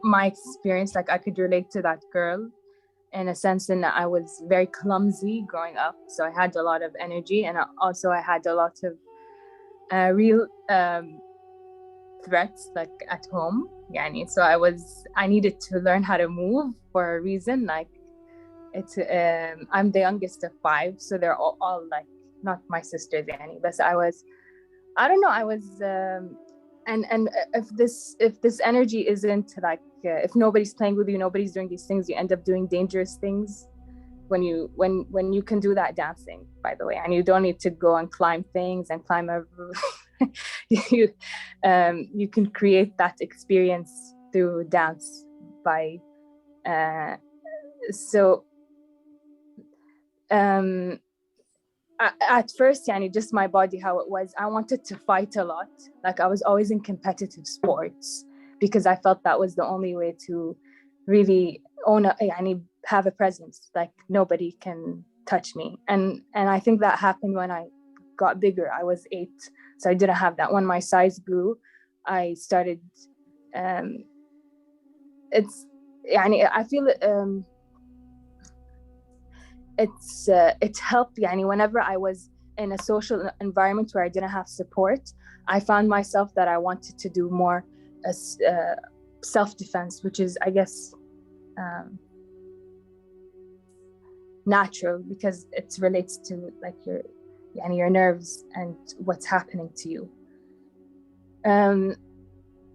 my experience. Like I could relate to that girl in a sense in that I was very clumsy growing up. So I had a lot of energy, and I had a lot of real threats like at home. So I needed to learn how to move for a reason. Like it's I'm the youngest of 5, so they're all like, not my sisters, but I was and if this energy isn't like if nobody's playing with you, nobody's doing these things, you end up doing dangerous things when you can do that dancing, by the way, and you don't need to go and climb things and climb a you can create that experience through dance by at first, yani, just my body, how it was, I wanted to fight a lot. Like I was always in competitive sports because I felt that was the only way to really yani, have a presence. Like nobody can touch me. And I think that happened when I got bigger. I was 8, so I didn't have that. When my size grew, I started, it's, yani, I feel it's helped. Yani, whenever I was in a social environment where I didn't have support, I found myself that I wanted to do more self-defense, which is, I guess, natural because it relates to like your nerves and what's happening to you.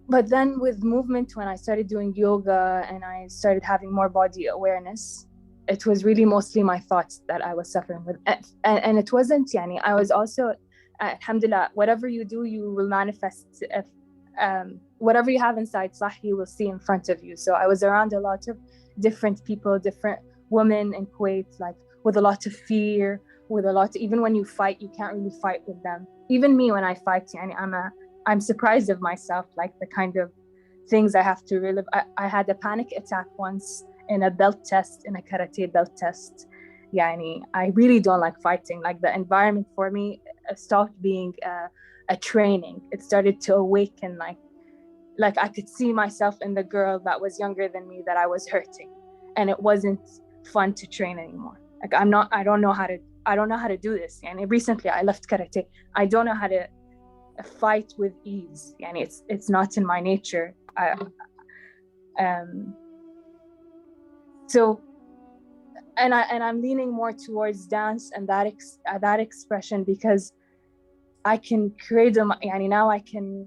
But then with movement, when I started doing yoga and I started having more body awareness, it was really mostly my thoughts that I was suffering with. And it wasn't, yani, I was also, alhamdulillah, whatever you do, you will manifest. If, whatever you have inside, you will see in front of you. So I was around a lot of different people, different women in Kuwait, like with a lot of fear, with a lot, even when you fight, you can't really fight with them. Even me, when I fight, yani, I'm surprised of myself, like the kind of things I have to relive. I had a panic attack once in a belt test, in a karate belt test. Yani, I really don't like fighting. Like the environment for me stopped being a training. It started to awaken, like I could see myself in the girl that was younger than me that I was hurting, and it wasn't fun to train anymore. Like I don't know how to do this. And recently I left karate. I don't know how to fight with ease. Yani, it's not in my nature. So, and I'm leaning more towards dance and that expression because I can create them. Yani, now I can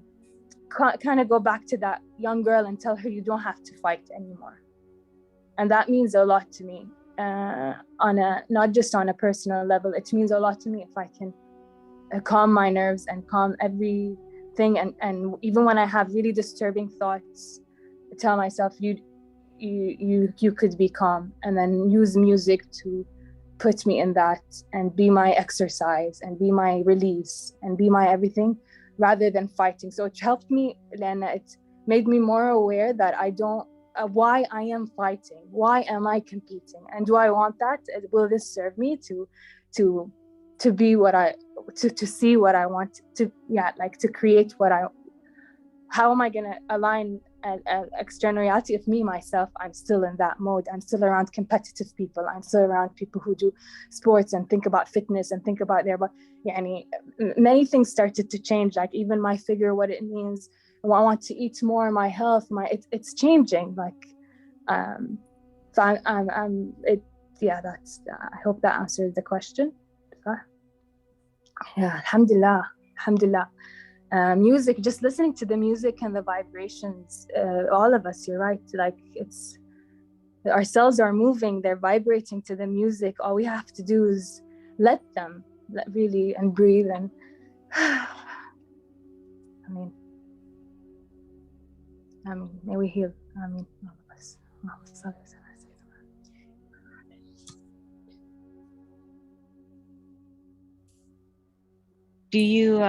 kind of go back to that young girl and tell her you don't have to fight anymore, and that means a lot to me. On a not just on a personal level, it means a lot to me if I can calm my nerves and calm everything, and even when I have really disturbing thoughts, tell myself you could be calm, and then use music to put me in that and be my exercise and be my release and be my everything rather than fighting. So it helped me, Lena. It made me more aware that I don't why I am fighting, why am I competing, and do I want that? Will this serve me to be what I to see what I want to, like to create what I, how am I going to align an external reality if me myself, I'm still in that mode. I'm still around competitive people, I'm still around people who do sports and think about fitness and think about their body. Yani, many things started to change, like even my figure, what it means. I want to eat more, my health, it's changing, like so I'm that's I hope that answers the question. Yeah, alhamdulillah. Music, just listening to the music and the vibrations, all of us, you're right, like it's, our cells are moving, they're vibrating to the music. All we have to do is let really, and breathe, and I mean, may we heal, I mean, all of us. Do you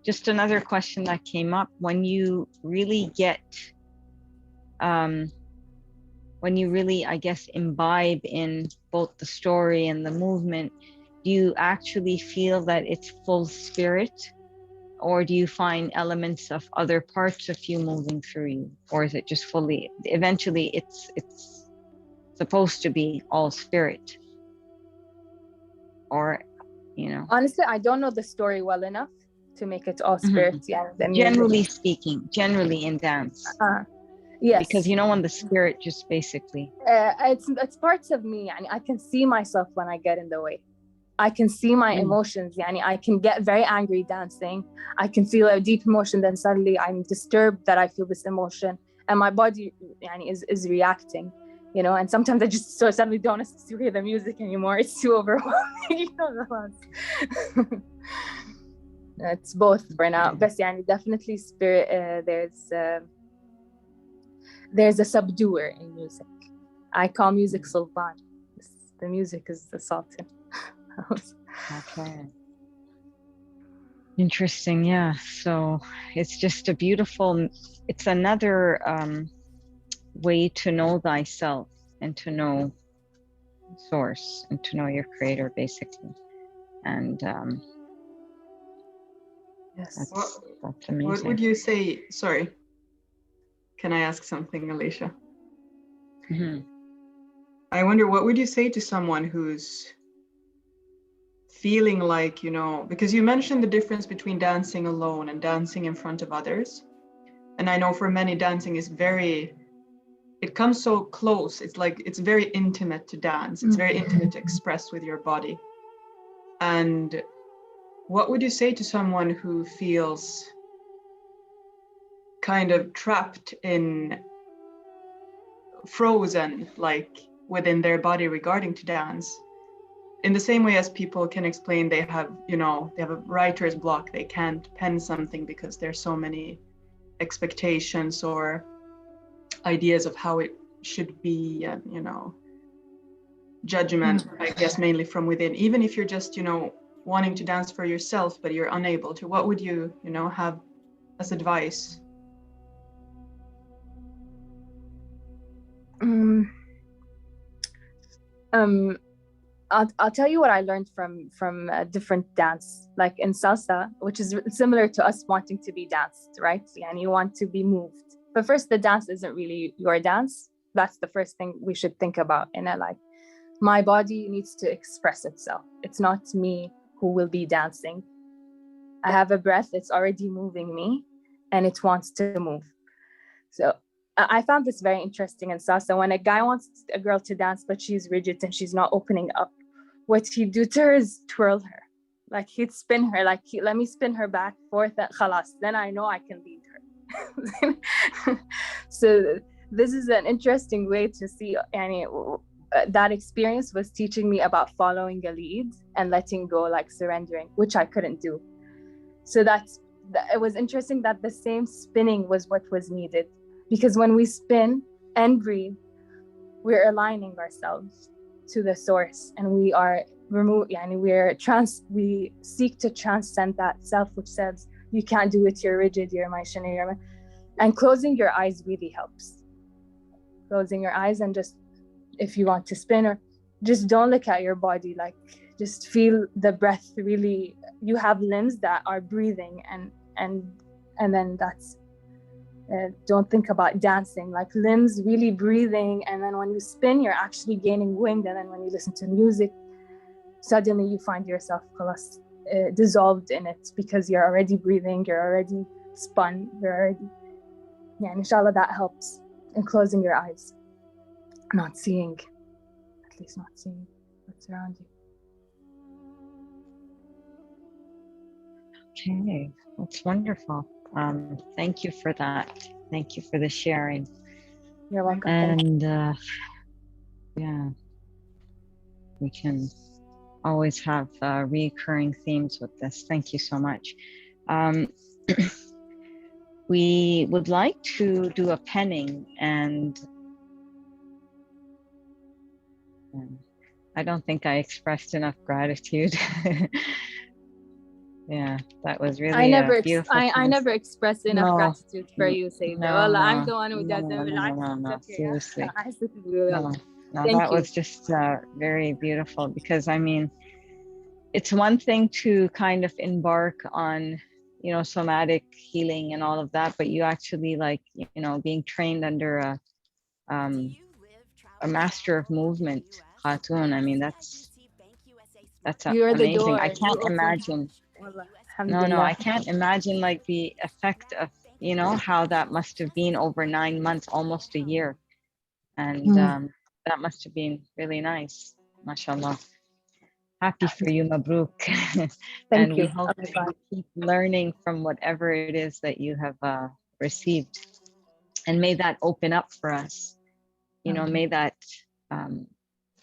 just another question that came up, when you really get when you really, I guess, imbibe in both the story and the movement, do you actually feel that it's full spirit, or do you find elements of other parts of you moving through you, or is it just fully, eventually it's supposed to be all spirit? Or, you know, honestly, I don't know the story well enough to make it all spirit. Generally speaking, generally in dance, yes, because when the spirit just basically it's parts of me. I can see myself when I get in the way. I can see my emotions. I can get very angry dancing. I can feel a deep emotion, then suddenly I'm disturbed that I feel this emotion, and my body is reacting. And sometimes I just so suddenly don't hear the music anymore. It's too overwhelming. It's both for now. But definitely spirit. There's a subduer in music. I call music Sultan. The music is the Sultan. Okay. Interesting. Yeah. So it's just a beautiful, it's another way to know thyself and to know source and to know your creator, basically. And Yes. that's amazing. What would you say? Sorry, can I ask something, Alicia? Mm-hmm. I wonder, what would you say to someone who's feeling like, you know, because you mentioned the difference between dancing alone and dancing in front of others. And I know for many, dancing is very, it comes so close. It's like, it's very intimate to dance. It's very intimate to express with your body. And what would you say to someone who feels kind of trapped in, frozen, like within their body regarding to dance? In the same way as people can explain they have, you know, they have a writer's block, they can't pen something because there's so many expectations or ideas of how it should be, and, you know, judgment, I guess, mainly from within. Even if you're just, you know, wanting to dance for yourself, but you're unable to, what would you, you know, have as advice? I'll tell you what I learned from a different dance, like in salsa, which is similar to us wanting to be danced, right? And you want to be moved. But first, the dance isn't really your dance. That's the first thing we should think about in a life. My body needs to express itself. It's not me who will be dancing. I have a breath, it's already moving me, and it wants to move. So I found this very interesting in salsa. When a guy wants a girl to dance, but she's rigid and she's not opening up, what he'd do to her is twirl her. Like he'd spin her, like let me spin her back, forth, khalas, then I know I can lead her. So this is an interesting way to see, that experience was teaching me about following a lead and letting go, like surrendering, which I couldn't do. So it was interesting that the same spinning was what was needed, because when we spin and breathe, we're aligning ourselves to the source, and we seek to transcend that self which says you can't do it, you're rigid, you're my. And closing your eyes really helps. Closing your eyes, and just, if you want to spin, or just don't look at your body, like just feel the breath. Really, you have limbs that are breathing, and then that's don't think about dancing, like limbs really breathing, and then when you spin, you're actually gaining wind, and then when you listen to music, suddenly you find yourself dissolved in it, because you're already breathing, you're already spun, inshallah that helps in closing your eyes, not seeing what's around you. Okay, that's wonderful. Thank you for that. Thank you for the sharing. You're welcome. And yeah, we can always have recurring themes with this. Thank you so much. We would like to do a penning, and I don't think I expressed enough gratitude. Yeah, that was really beautiful. I never expressed enough gratitude for you, Sayyida. I'm the one who doesn't. No, seriously. No, Thank that you. was just very beautiful, because I mean, it's one thing to kind of embark on, you know, somatic healing and all of that, but you actually, like, you know, being trained under a master of movement, Khatun. I mean, that's You're the amazing. door. I can't imagine. No, I can't imagine like the effect of, you know, how that must have been over 9 months, almost a year. And that must have been really nice. MashaAllah. Happy for you, Mabruk. And we hope that you keep learning from whatever it is that you have received. And may that open up for us. You know, may that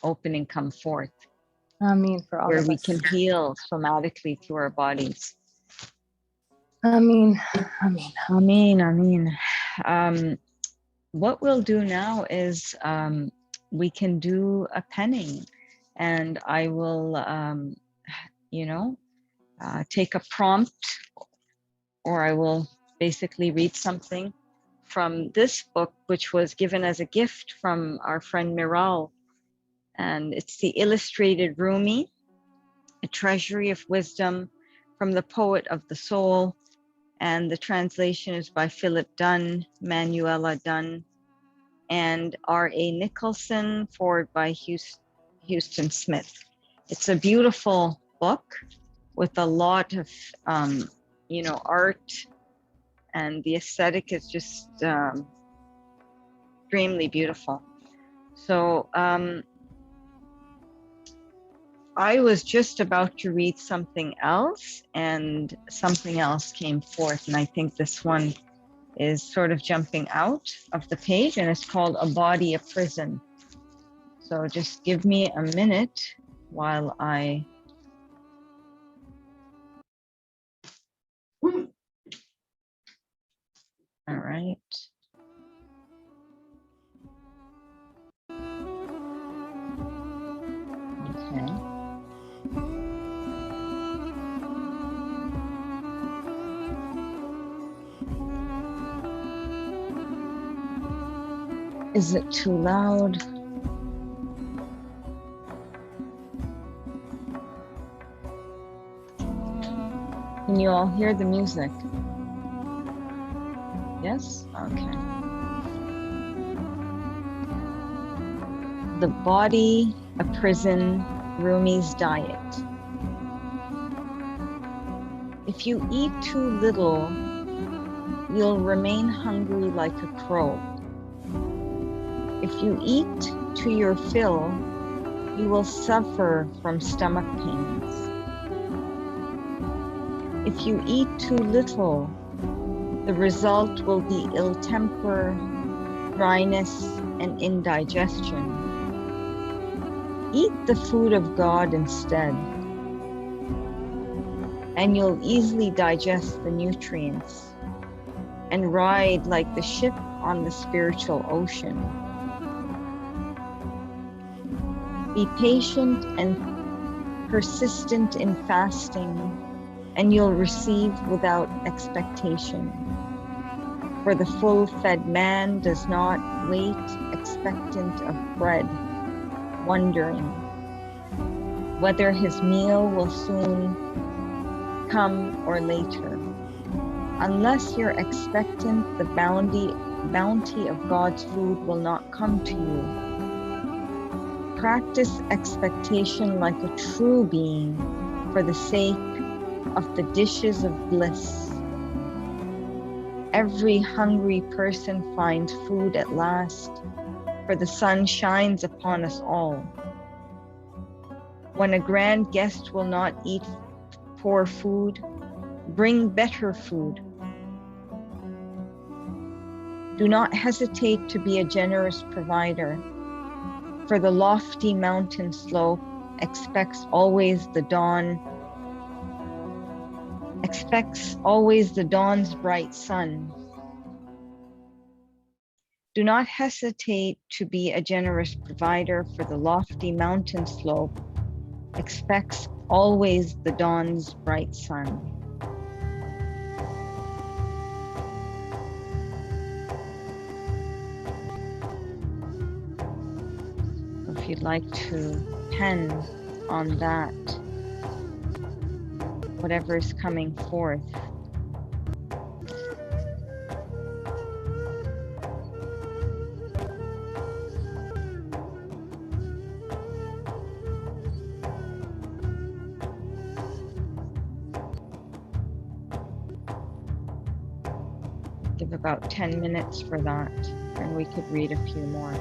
opening come forth. Ameen, for all where of we us. can heal somatically through our bodies. Ameen. What we'll do now is we can do a penning, and I will take a prompt, or I will basically read something from this book, which was given as a gift from our friend Miral. And it's the Illustrated Rumi, A Treasury of Wisdom from the Poet of the Soul. And the translation is by Philip Dunn, Manuela Dunn, and R.A. Nicholson, forward by Houston Smith. It's a beautiful book with a lot of, art, and the aesthetic is just extremely beautiful. So I was just about to read something else, and something else came forth, and I think this one is sort of jumping out of the page, and it's called A Body, a Prison. So just give me a minute while I... All right. Okay. Is it too loud? Can you all hear the music? Yes? Okay. The Body, a Prison, Rumi's Diet. If you eat too little, you'll remain hungry like a crow. If you eat to your fill, you will suffer from stomach pains. If you eat too little, the result will be ill temper, dryness, and indigestion. Eat the food of God instead, and you'll easily digest the nutrients and ride like the ship on the spiritual ocean. Be patient and persistent in fasting, and you'll receive without expectation. For the full-fed man does not wait expectant of bread, wondering whether his meal will soon come or later. Unless you're expectant, the bounty of God's food will not come to you. Practice expectation like a true being for the sake of the dishes of bliss. Every hungry person finds food at last, for the sun shines upon us all. When a grand guest will not eat poor food, bring better food. Do not hesitate to be a generous provider, for the lofty mountain slope expects always the dawn's bright sun. Do not hesitate to be a generous provider, for the lofty mountain slope expects always the dawn's bright sun. If you'd like to pen on that, whatever is coming forth. Give about 10 minutes for that, and we could read a few more.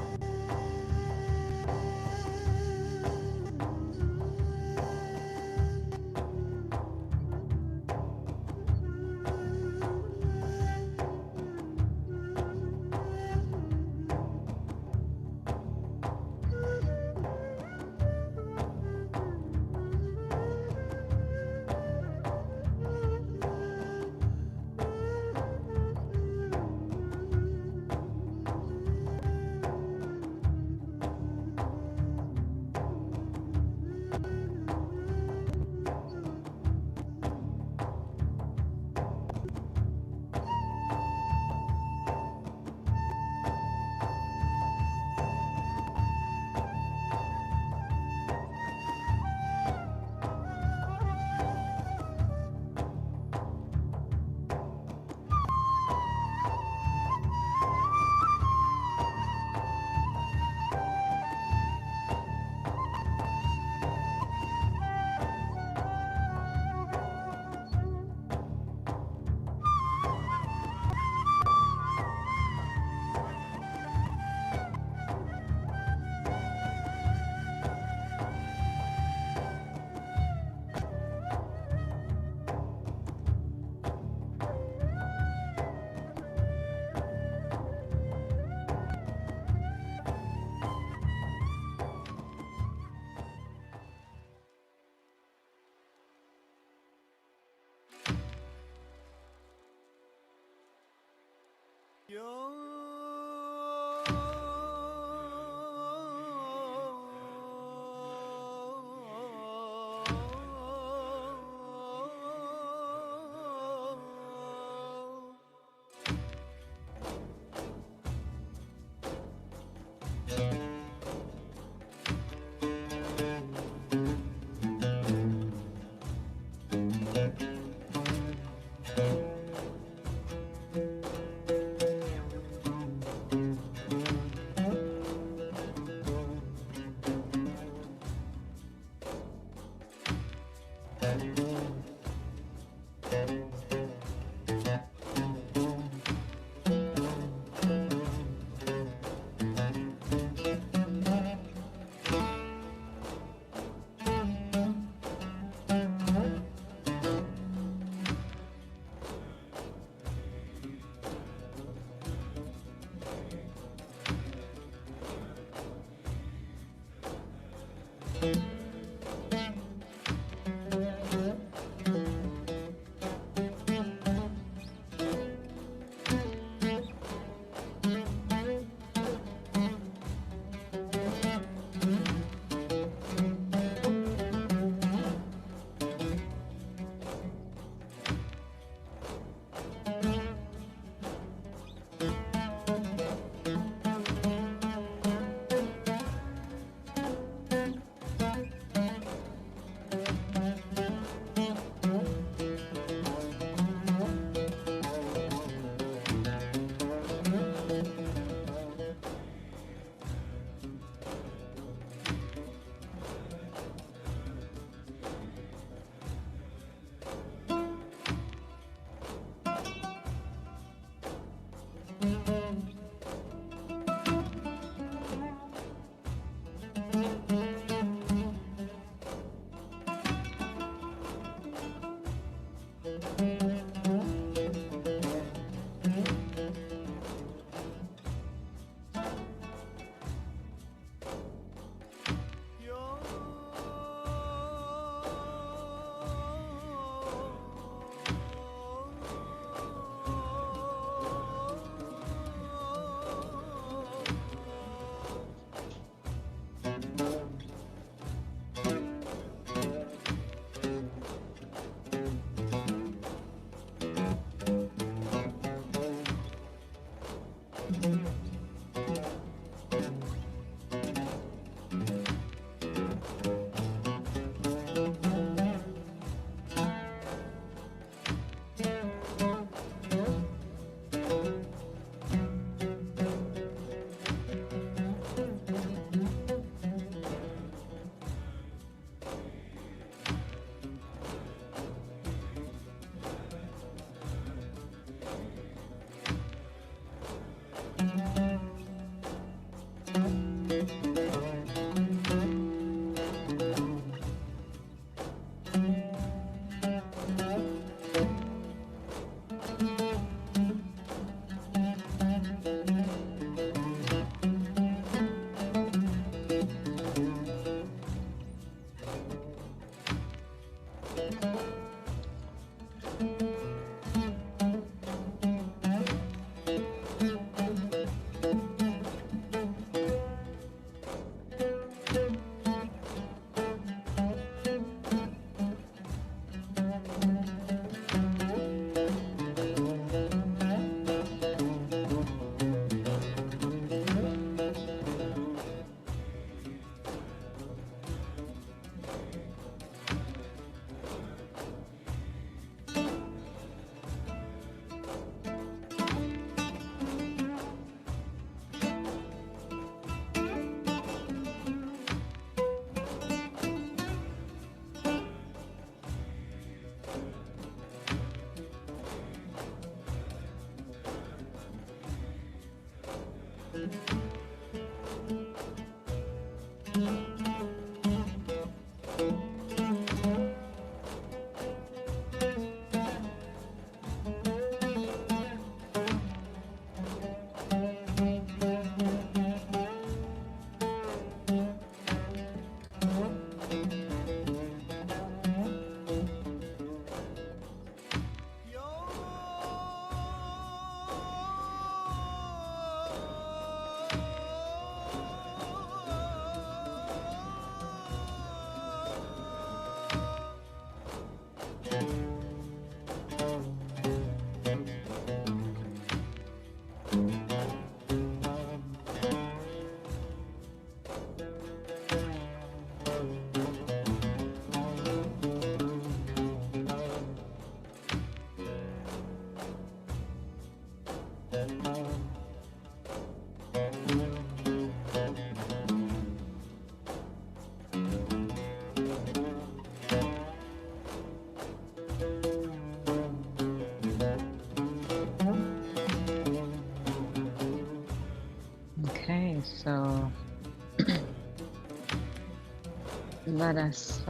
let us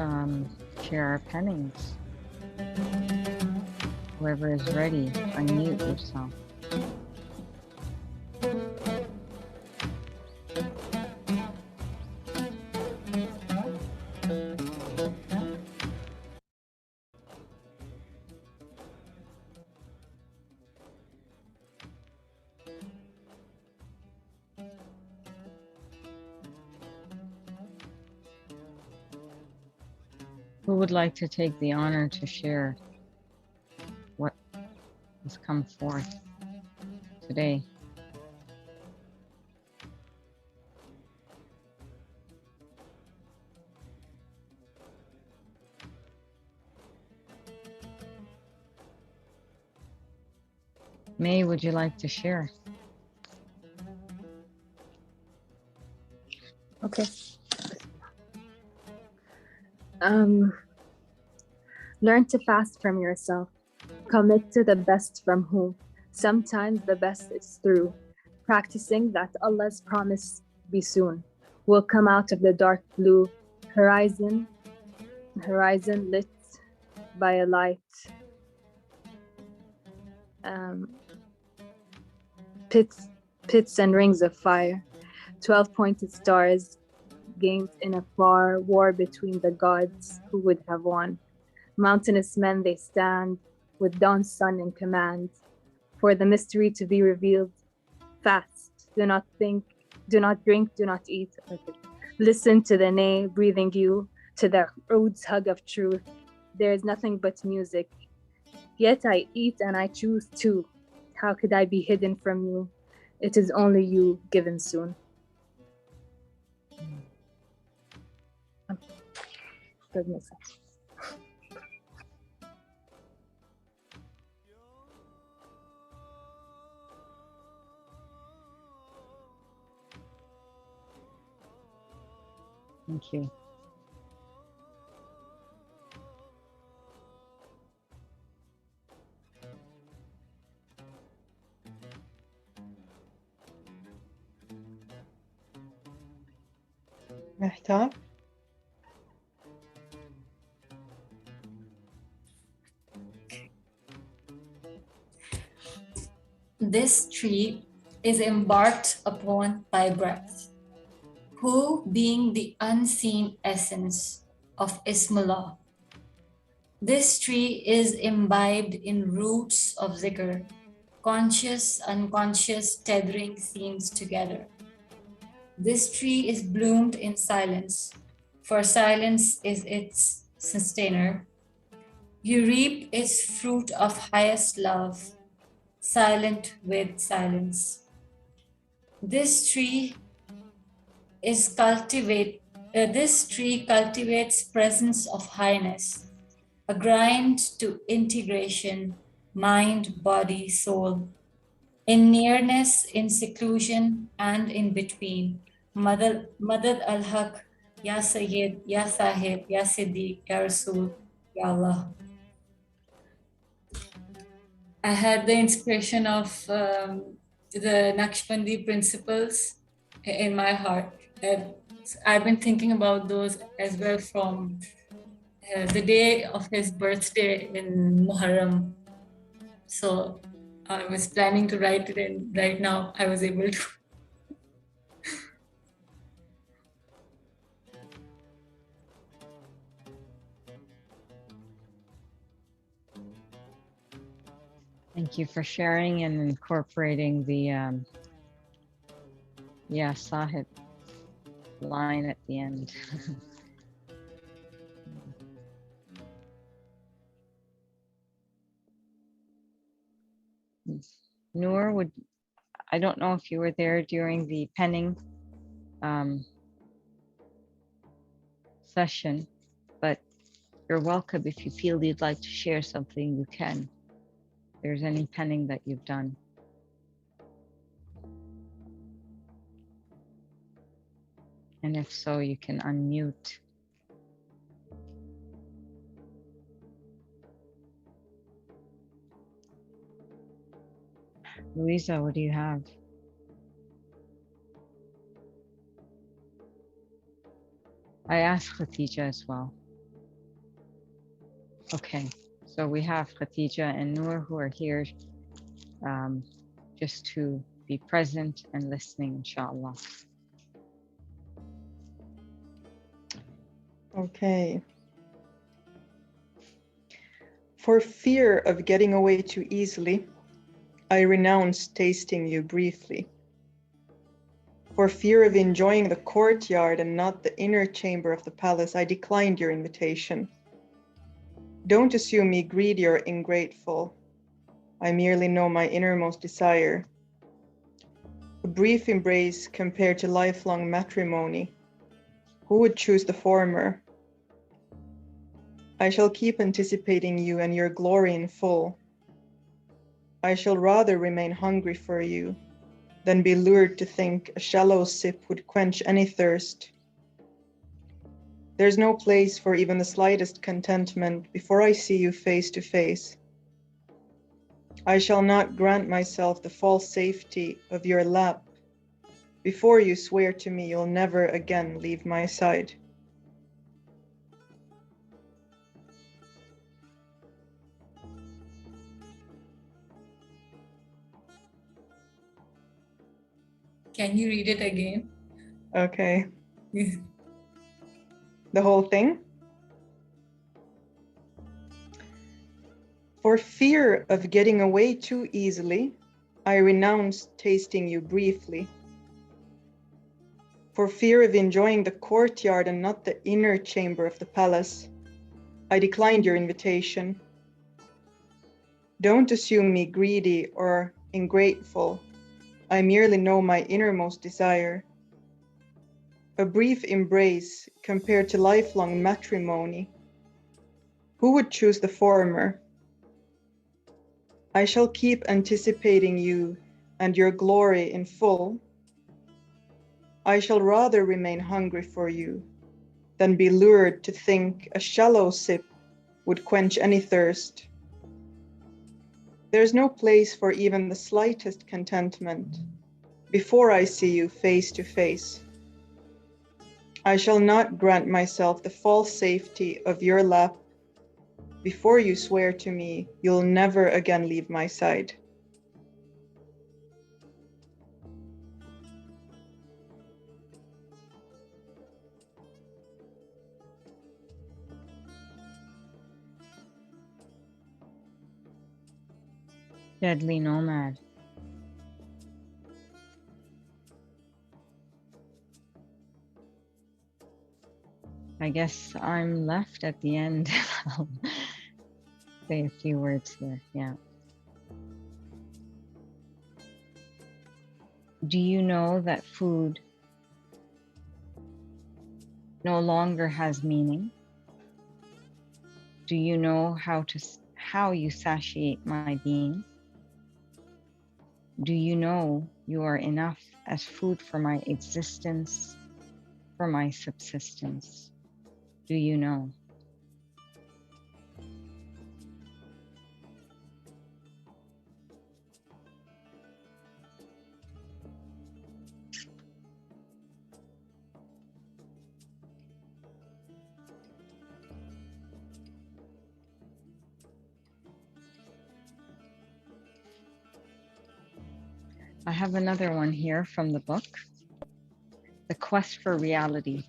share our pennings. Whoever is ready, unmute yourself. Who would like to take the honor to share what has come forth today? May, would you like to share? Okay. Learn to fast from yourself. Commit to the best from whom. Sometimes the best is through. Practicing that Allah's promise be soon. Will come out of the dark blue horizon lit by a light. Pits and rings of fire. 12-pointed stars gained in a far war between the gods who would have won. Mountainous men they stand, with dawn's sun in command. For the mystery to be revealed, fast. Do not think, do not drink, do not eat. Listen to the nay breathing you, to the road's hug of truth. There is nothing but music. Yet I eat and I choose too. How could I be hidden from you? It is only you given soon. Goodness. Thank you. Mehtab? This tree is embarked upon by breath, who being the unseen essence of Ismullah. This tree is imbibed in roots of zikr, conscious, unconscious tethering scenes together. This tree is bloomed in silence, for silence is its sustainer. You reap its fruit of highest love, silent with silence. This tree cultivates presence of highness, a grind to integration, mind, body, soul. In nearness, in seclusion, and in between. Madad al-Haq, Ya Sayyid, Ya Sahib, Ya Siddiq, Ya Rasul, Ya Allah. I had the inspiration of the Naqshbandi principles in my heart. I've been thinking about those as well from the day of his birthday in Muharram. So I was planning to write it, and right now I was able to. Thank you for sharing and incorporating the Ya Sahib line at the end. Noor, I don't know if you were there during the penning session, but you're welcome. If you feel you'd like to share something, you can. If there's any penning that you've done. And if so, you can unmute. Louisa, what do you have? I asked Khadija as well. Okay, so we have Khadija and Noor who are here just to be present and listening, inshallah. Okay. For fear of getting away too easily, I renounced tasting you briefly. For fear of enjoying the courtyard and not the inner chamber of the palace, I declined your invitation. Don't assume me greedy or ingrateful. I merely know my innermost desire. A brief embrace compared to lifelong matrimony. Who would choose the former? I shall keep anticipating you and your glory in full. I shall rather remain hungry for you than be lured to think a shallow sip would quench any thirst. There's no place for even the slightest contentment before I see you face to face. I shall not grant myself the false safety of your lap before you swear to me you'll never again leave my side. Can you read it again? Okay. The whole thing? For fear of getting away too easily, I renounced tasting you briefly. For fear of enjoying the courtyard and not the inner chamber of the palace, I declined your invitation. Don't assume me greedy or ingrateful. I merely know my innermost desire. A brief embrace compared to lifelong matrimony. Who would choose the former? I shall keep anticipating you and your glory in full. I shall rather remain hungry for you than be lured to think a shallow sip would quench any thirst. There's no place for even the slightest contentment before I see you face to face. I shall not grant myself the false safety of your lap before you swear to me you'll never again leave my side. Deadly Nomad. I guess I'm left at the end. I'll say a few words here. Yeah. Do you know that food no longer has meaning? Do you know how you satiate my being? Do you know you are enough as food for my existence, for my subsistence? Do you know? I have another one here from the book, The Quest for Reality.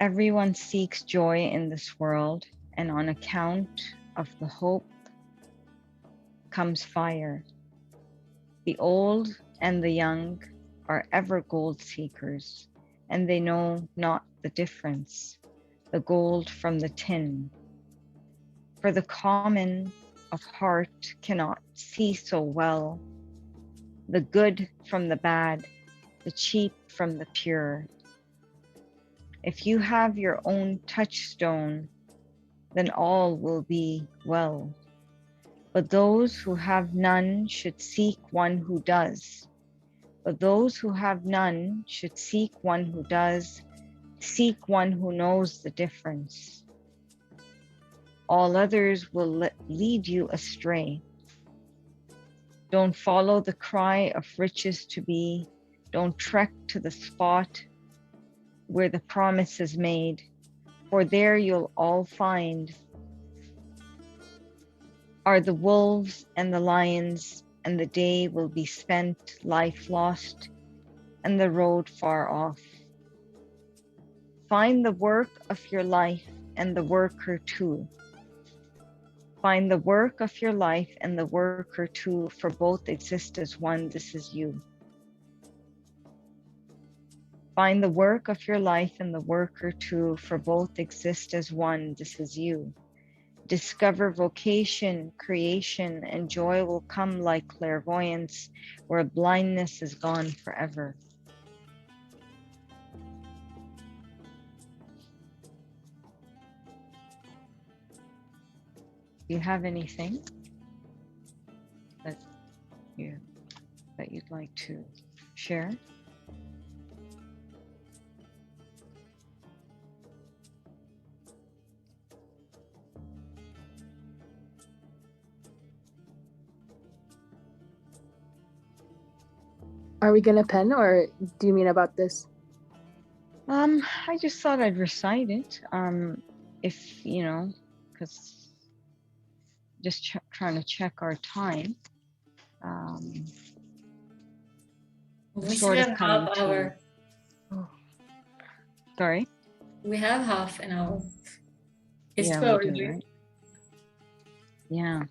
Everyone seeks joy in this world, and on account of the hope comes fire. The old and the young are ever gold seekers, and they know not the difference, the gold from the tin. For the common of heart cannot see so well, the good from the bad, the cheap from the pure. If you have your own touchstone, then all will be well. But those who have none should seek one who does. But those who have none should seek one who does, seek one who knows the difference. All others will lead you astray. Don't follow the cry of riches to be Don't trek to the spot where the promise is made, for there you'll all find are the wolves and the lions, and the day will be spent, life lost, and the road far off. Find the work of your life and the worker too. Find the work of your life and the worker too, for both exist as one, this is you. Find the work of your life and the worker too, for both exist as one, this is you. Discover vocation, creation, and joy will come like clairvoyance, where blindness is gone forever. Do you have anything that you'd like to share? Are we gonna pen, or do you mean about this? I just thought I'd recite it. If you know, because just trying to check our time. We sort still of have coming half to- hour. Sorry. We have half an hour. It's Yeah, 12, we do, right? right? Yeah.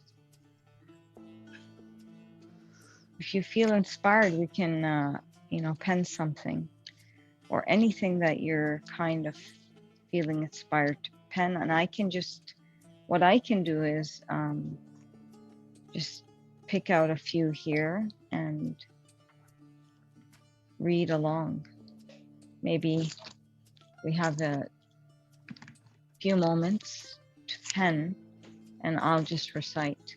If you feel inspired, we can, pen something or anything that you're kind of feeling inspired to pen. And what I can do is just pick out a few here and read along. Maybe we have a few moments to pen and I'll just recite,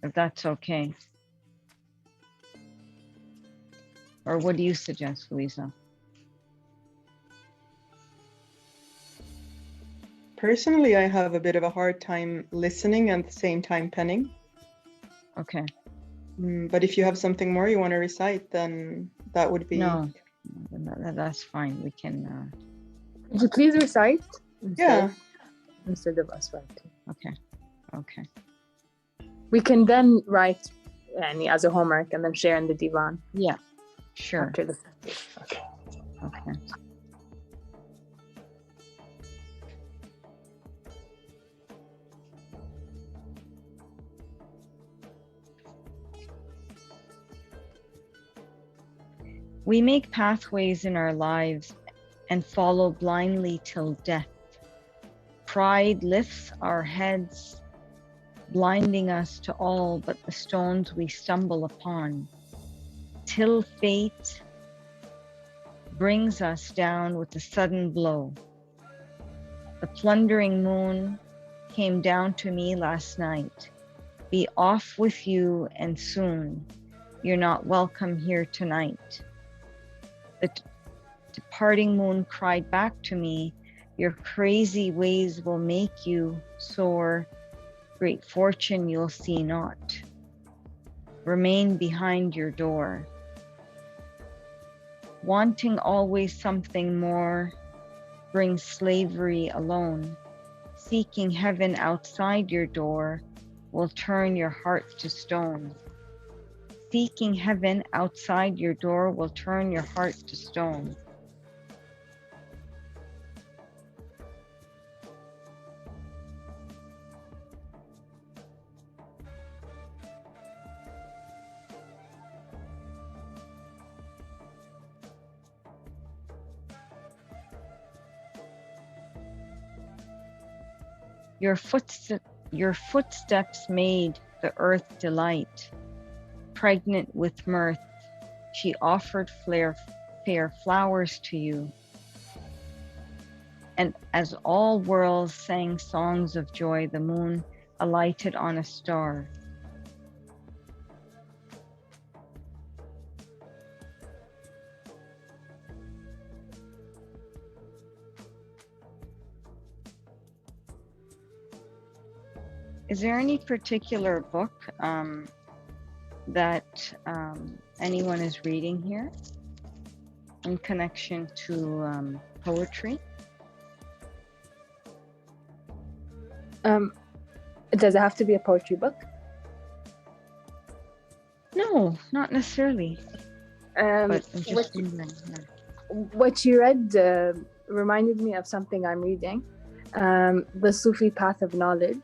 if that's okay. Or what do you suggest, Louisa? Personally, I have a bit of a hard time listening and at the same time penning. Okay. But if you have something more you want to recite, then that would be... No, that's fine. We can... Could you please recite? Yeah. Instead of us writing. Okay. We can then write as a homework and then share in the Divaan. Yeah, sure. After the Okay. We make pathways in our lives and follow blindly till death. Pride lifts our heads, blinding us to all but the stones we stumble upon, till fate brings us down with a sudden blow. The plundering moon came down to me last night. Be off with you and soon. You're not welcome here tonight. The departing moon cried back to me, your crazy ways will make you soar. Great fortune you'll see not. Remain behind your door. Wanting always something more brings slavery alone. Seeking heaven outside your door will turn your heart to stone. Seeking heaven outside your door will turn your heart to stone. Your footsteps made the earth delight. Pregnant with mirth, she offered fair flowers to you. And as all worlds sang songs of joy, the moon alighted on a star. Is there any particular book that anyone is reading here in connection to poetry? Does it have to be a poetry book? No, not necessarily. But I'm just What, wondering. what you read reminded me of something I'm reading, the Sufi path of knowledge.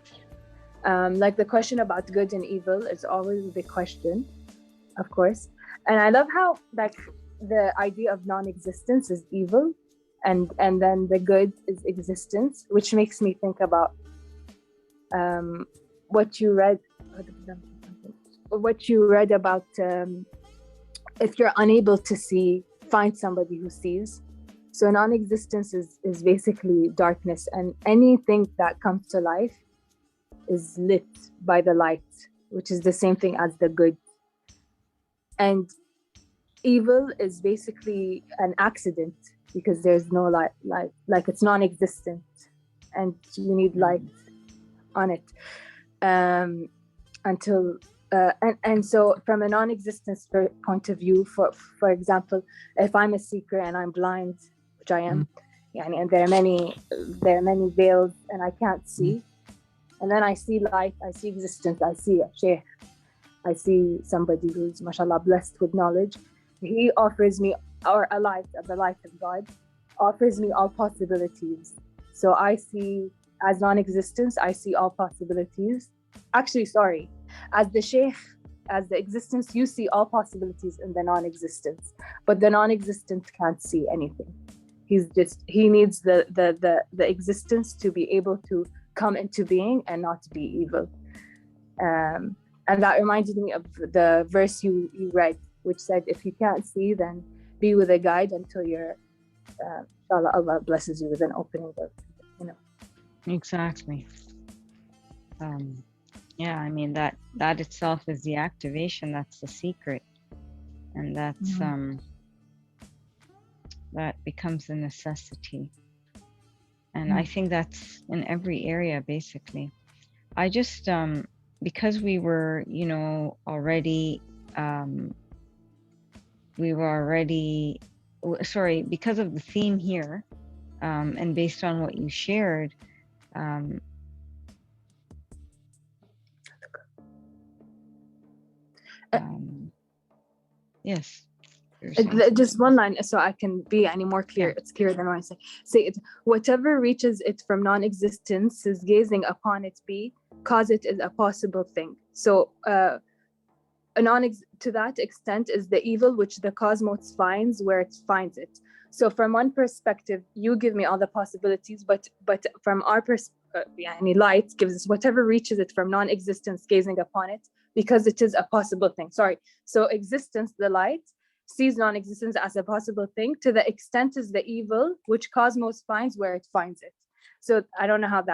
Like the question about good and evil is always a big question, of course. And I love how like the idea of non-existence is evil, and then the good is existence, which makes me think about what you read about if you're unable to see, find somebody who sees. So non-existence is basically darkness, and anything that comes to life is lit by the light, which is the same thing as the good. And evil is basically an accident because there's no light, like it's non-existent, and you need light on it until and so from a non-existence point of view, for example, if I'm a seeker and I'm blind, which I am, and there are many veils and I can't see, and then I see light, I see existence, I see a sheikh, I see somebody who's mashallah blessed with knowledge. He offers me, or the light of God offers me all possibilities. So I see, as non-existence, I see all possibilities. Actually, sorry, as the sheikh, as the existence, you see all possibilities in the non-existence, but the non-existent can't see anything. He needs the existence to be able to come into being and not be evil. And that reminded me of the verse you read, which said, if you can't see, then be with a guide until you're, inshallah, Allah blesses you with an opening door, Exactly. Yeah, I mean that itself is the activation. That's the secret, and that's that becomes a necessity. And I think that's in every area, basically. I just because we were, already because of the theme here, and based on what you shared. Yes. Just one line so I can be any more clear. It's clearer than what I say it. Whatever reaches it from non-existence is gazing upon it be, cause it is a possible thing. So to that extent is the evil which the cosmos finds where it finds it. So from one perspective, you give me all the possibilities, but from our perspective, light gives us whatever reaches it from non-existence, gazing upon it, because it is a possible thing. So existence, the light, sees non-existence as a possible thing. To the extent is the evil which cosmos finds where it finds it. So I don't know how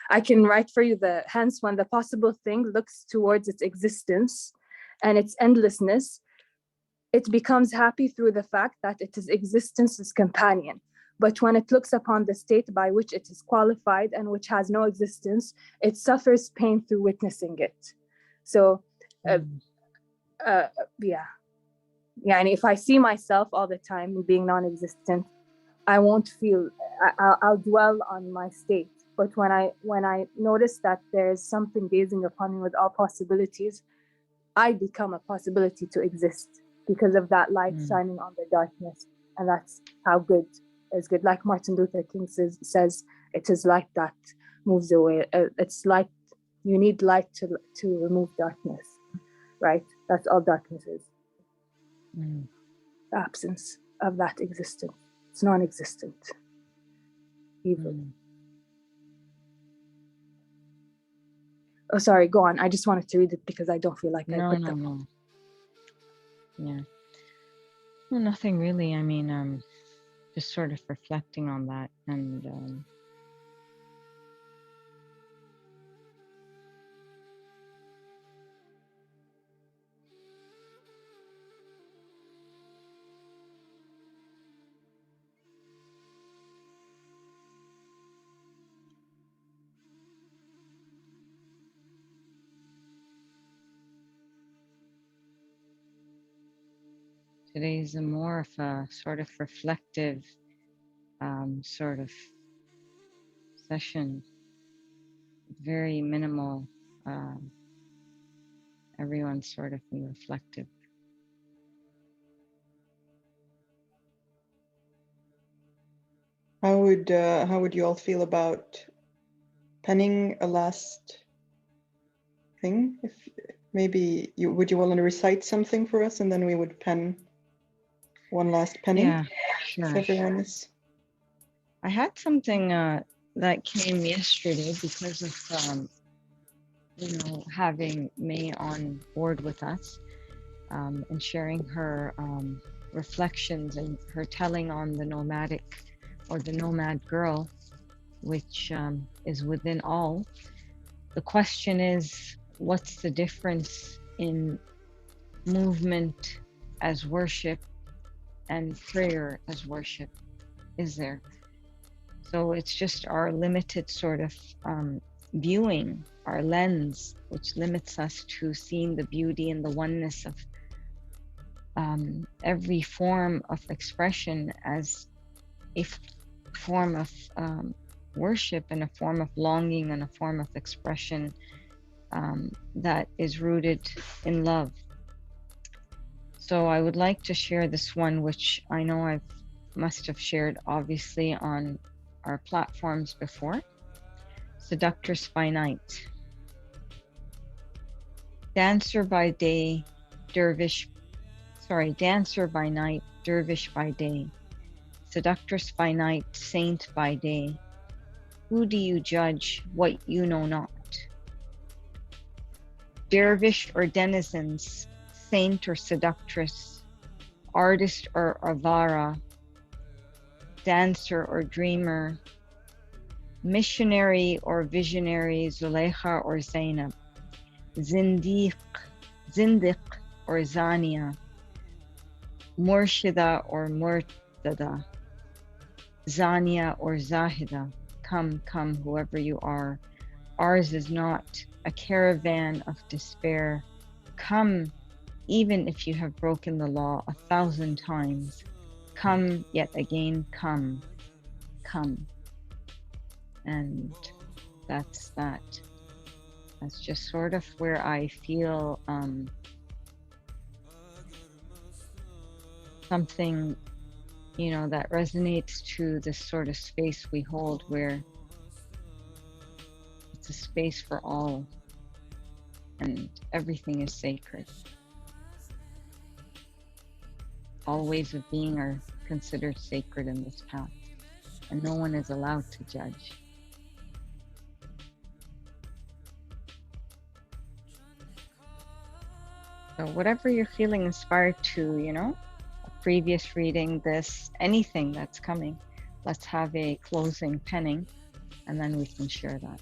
I can write for you hence when the possible thing looks towards its existence and its endlessness, it becomes happy through the fact that it is existence's companion. But when it looks upon the state by which it is qualified and which has no existence, it suffers pain through witnessing it. So, and if I see myself all the time being non-existent, I won't feel, I'll dwell on my state. But when I notice that there's something gazing upon me with all possibilities, I become a possibility to exist because of that light shining on the darkness. And that's how good is good. Like Martin Luther King says, it is light that moves away. It's light, you need light to remove darkness, right? That's all darkness is. The absence of that existence. It's non-existent. Evil. Oh, sorry, go on. I just wanted to read it because I don't feel like I put them. No. Yeah. Well, nothing really. I mean, just sort of reflecting on that and Today is a more of a sort of reflective sort of session, very minimal. Everyone's sort of being reflective. How would you all feel about penning a last thing? If maybe would you want to recite something for us, and then we would pen one last penning? Yeah, sure. If everyone is. I had something that came yesterday because of having May on board with us and sharing her reflections and her telling on the nomadic or the nomad girl, which is within all. The question is, what's the difference in movement as worship and prayer as worship? Is there? So it's just our limited sort of viewing, our lens, which limits us to seeing the beauty and the oneness of every form of expression as a form of worship and a form of longing and a form of expression that is rooted in love. So I would like to share this one, which I know I must have shared obviously on our platforms before. Seductress by night. Dancer by day, dancer by night, dervish by day. Seductress by night, saint by day. Who do you judge what you know not? Dervish or denizens, saint or seductress, artist or avara, dancer or dreamer, missionary or visionary, Zuleika or Zainab, zindiq or Zania, murshida or murtada, Zania or Zahida. Come, come, whoever you are. Ours is not a caravan of despair. Come, even if you have broken the law 1,000 times. Come yet again, come, come. And that's that. That's just sort of where I feel something, that resonates to this sort of space we hold, where it's a space for all and everything is sacred. All ways of being are considered sacred in this path, and no one is allowed to judge. So whatever you're feeling inspired to, a previous reading, this, anything that's coming, let's have a closing penning, and then we can share that.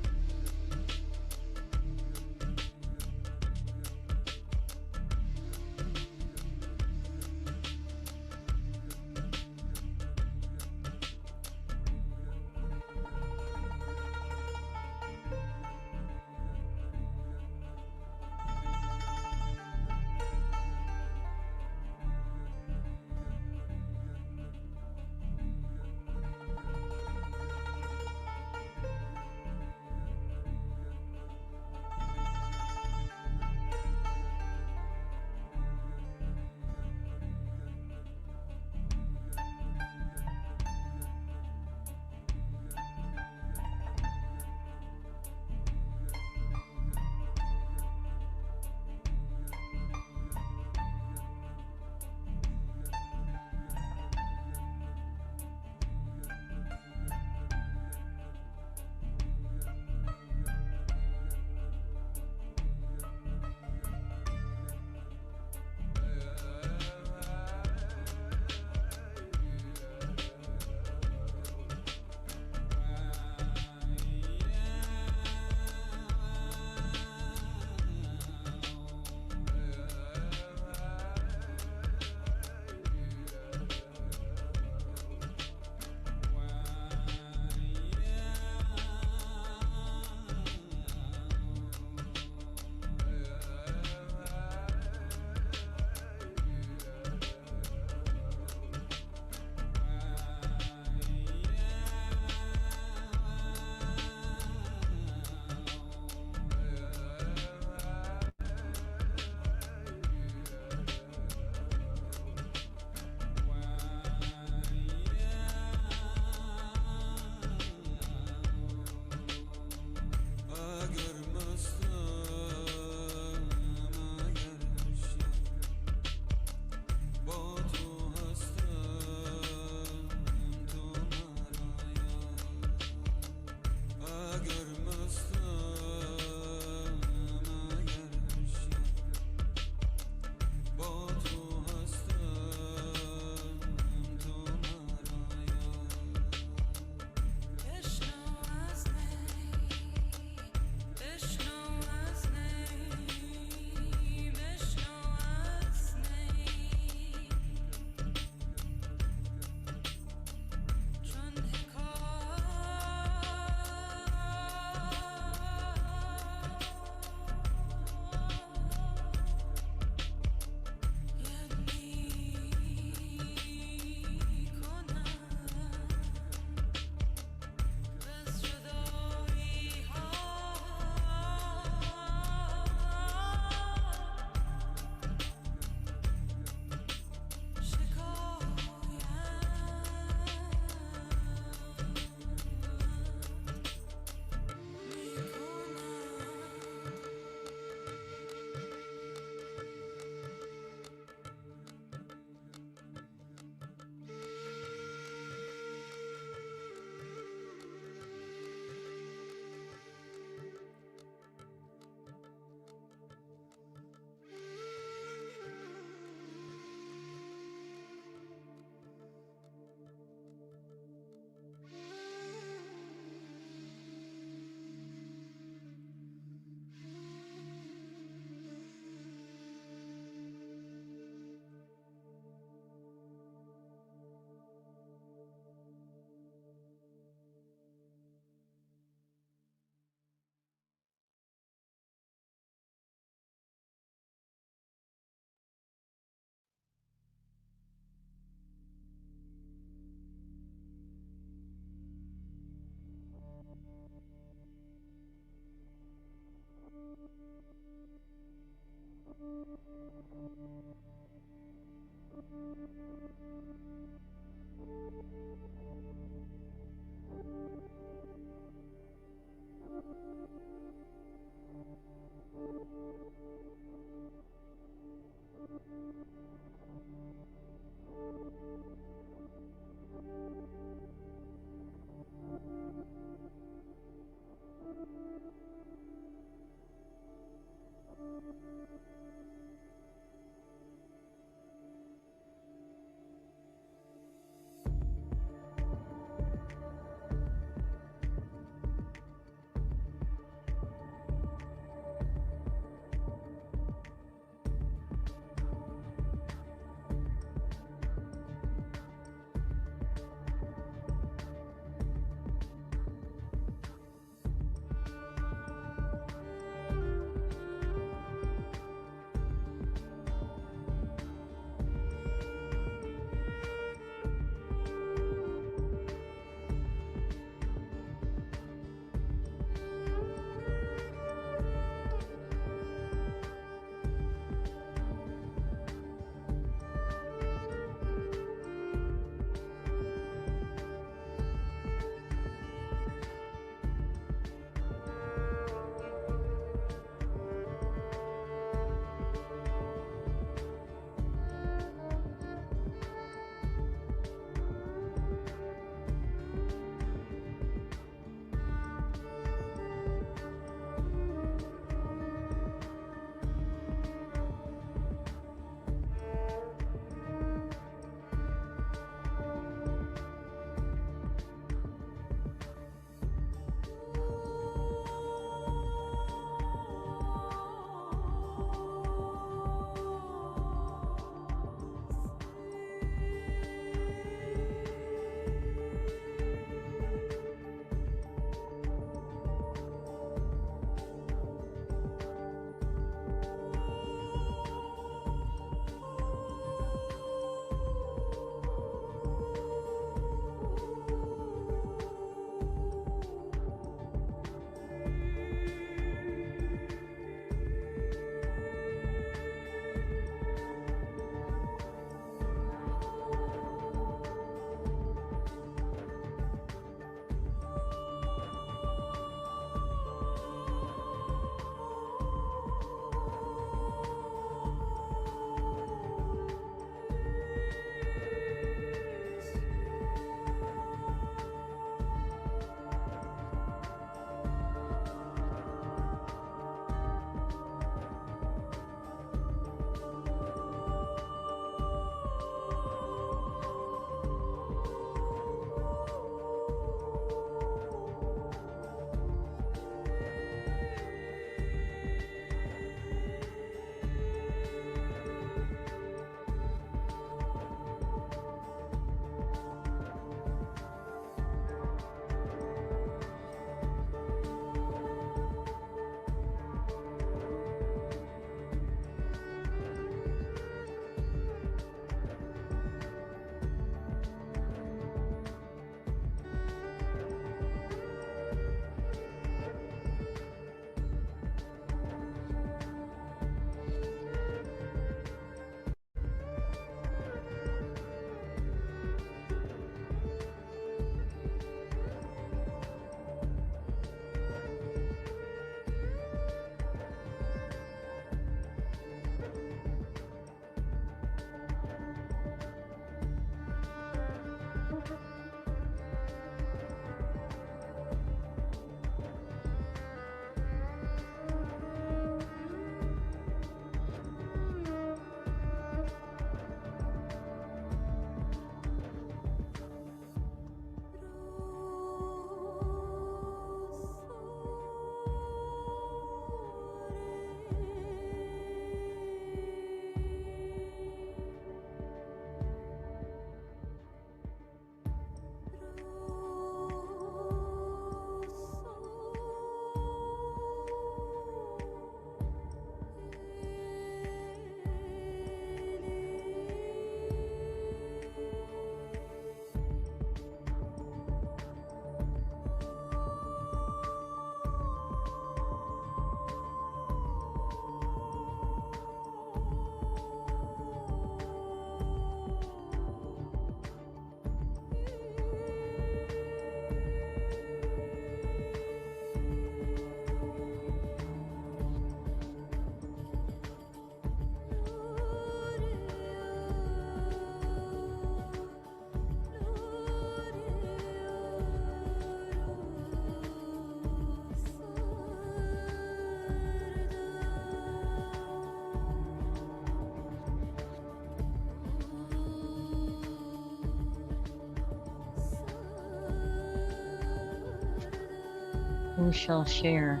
Who shall share?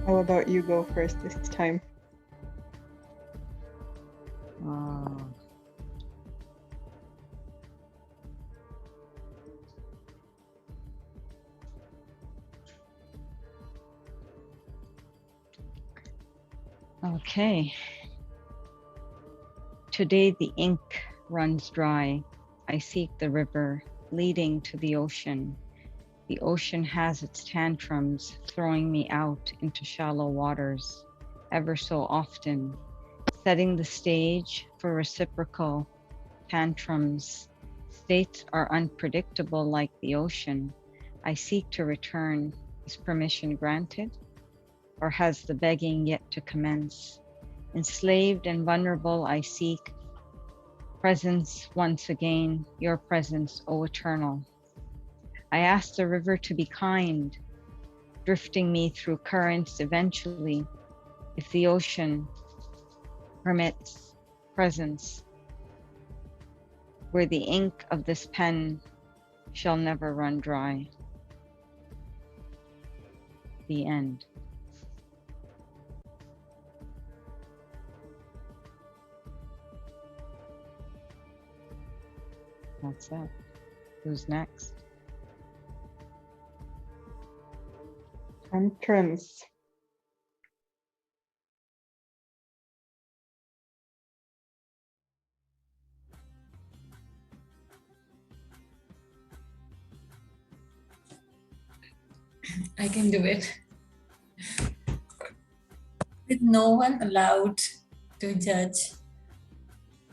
How about you go first this time? Oh. Okay. Today the ink runs dry. I seek the river leading to the ocean. The ocean has its tantrums, throwing me out into shallow waters ever so often, setting the stage for reciprocal tantrums. States are unpredictable like the ocean. I seek to return. Is permission granted? Or has the begging yet to commence? Enslaved and vulnerable, I seek presence once again, your presence, O eternal. I ask the river to be kind, drifting me through currents eventually, if the ocean permits presence, where the ink of this pen shall never run dry. The end. That's it. Who's next? Entrance. I can do it. With no one allowed to judge,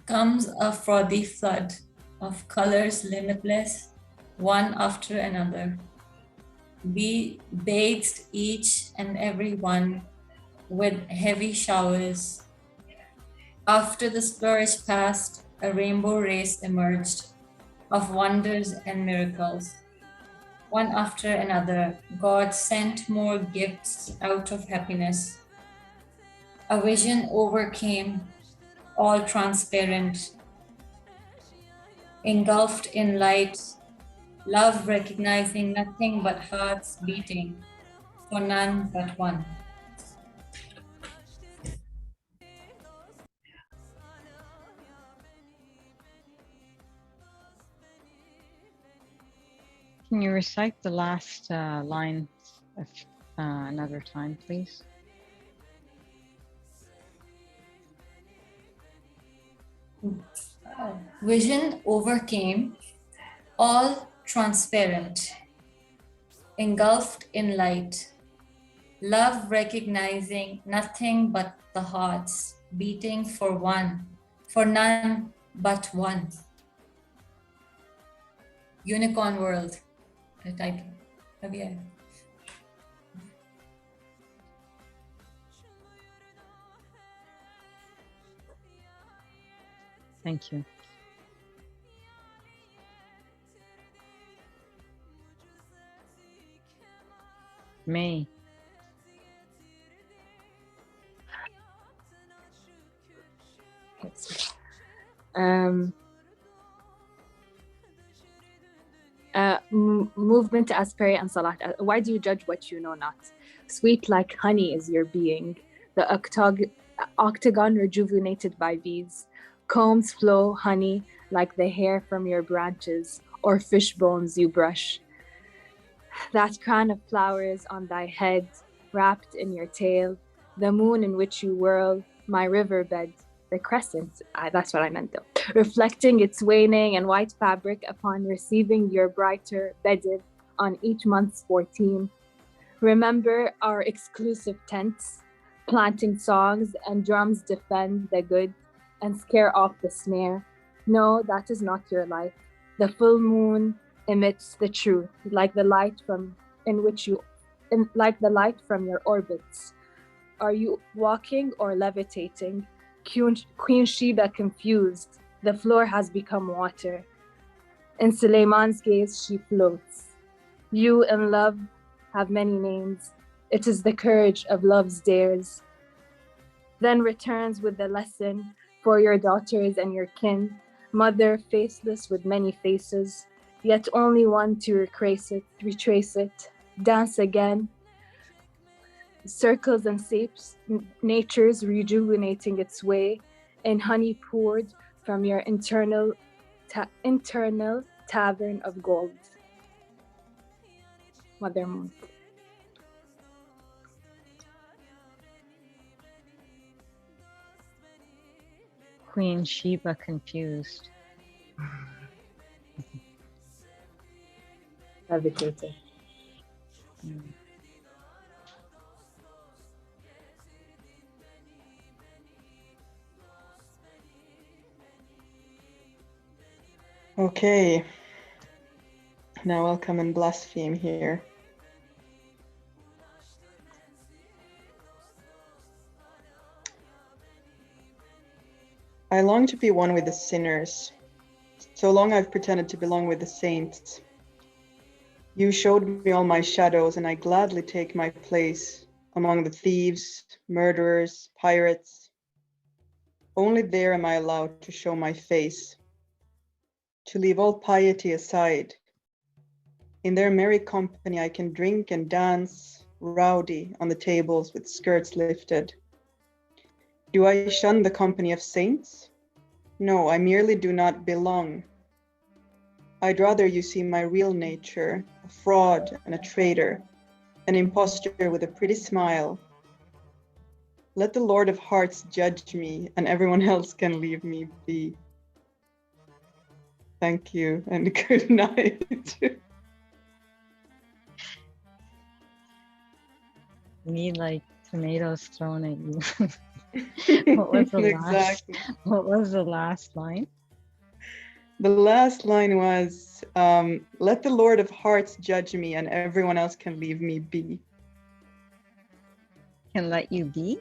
comes a frothy flood of colors limitless, one after another. We bathed each and every one with heavy showers. After the splurge passed, a rainbow race emerged of wonders and miracles. One after another, God sent more gifts out of happiness. A vision overcame, all transparent, engulfed in light, love recognizing nothing but hearts beating, for none but one. Can you recite the last line another time, please? Vision overcame, all transparent, engulfed in light, love recognizing nothing but the hearts beating for one, for none but one. Unicorn world, the title. Yeah. Thank you. May. Movement as Perry and Salat. Why do you judge what you know not? Sweet like honey is your being, the octagon rejuvenated by bees. Combs flow honey like the hair from your branches, or fish bones you brush. That crown of flowers on thy head, wrapped in your tail, the moon in which you whirl, my riverbed, the crescent, that's what I meant though, reflecting its waning and white fabric upon receiving your brighter bedded on each month's 14. Remember our exclusive tents, planting songs and drums defend the good and scare off the snare. No, that is not your life. The full moon emits the truth, like the light from your orbits. Are you walking or levitating? Queen Sheba confused. The floor has become water. In Suleiman's gaze, she floats. You in love have many names. It is the courage of love's dares. Then returns with the lesson for your daughters and your kin. Mother faceless with many faces, yet only one to retrace it, dance again, circles and shapes, nature's rejuvenating its way, in honey poured from your internal tavern of gold. Mother Moon. Queen Sheba confused. Levitating. Okay. Now I'll come and blaspheme here. I long to be one with the sinners. So long I've pretended to belong with the saints. You showed me all my shadows, and I gladly take my place among the thieves, murderers, pirates. Only there am I allowed to show my face, to leave all piety aside. In their merry company I can drink and dance, rowdy on the tables with skirts lifted. Do I shun the company of saints? No, I merely do not belong. I'd rather you see my real nature, a fraud and a traitor, an impostor with a pretty smile. Let the Lord of Hearts judge me, and everyone else can leave me be. Thank you, and good night. You need like tomatoes thrown at you. What was the Exactly. What was the last line? The last line was, let the Lord of Hearts judge me, and everyone else can leave me be. Can let you be?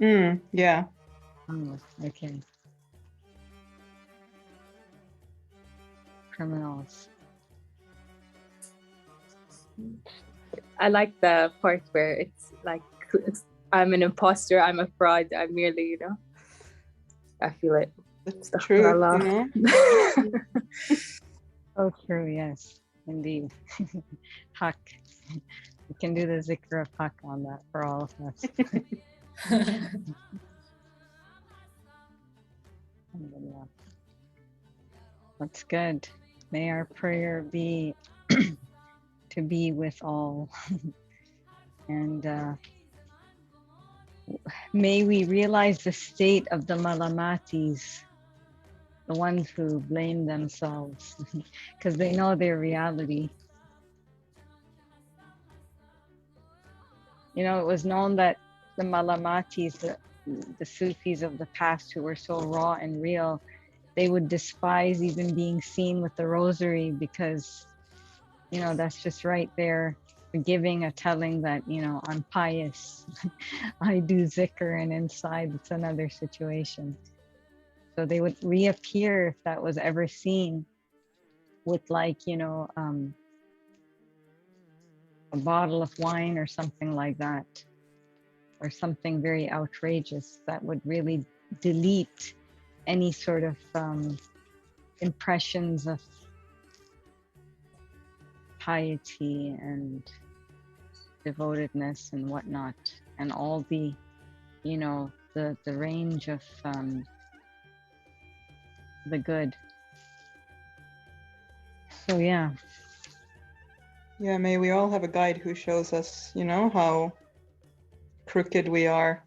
Yeah. Oh, okay. Criminals. I like the part where it's like, I'm an imposter, I'm a fraud, I'm merely, I feel it. That's true, Oh, true, yes, indeed. Huck. We can do the zikr of Huck on that for all of us. That's good. May our prayer be to be with all. And may we realize the state of the malamatis, the ones who blame themselves because they know their reality. It was known that the malamatis, the Sufis of the past who were so raw and real, they would despise even being seen with the rosary because, that's just right there, giving a telling that, I'm pious, I do zikr, and inside it's another situation. So they would reappear if that was ever seen with like, a bottle of wine or something like that, or something very outrageous that would really delete any sort of impressions of piety and devotedness and whatnot, and all the, the range of the good. So yeah. Yeah, may we all have a guide who shows us, how crooked we are.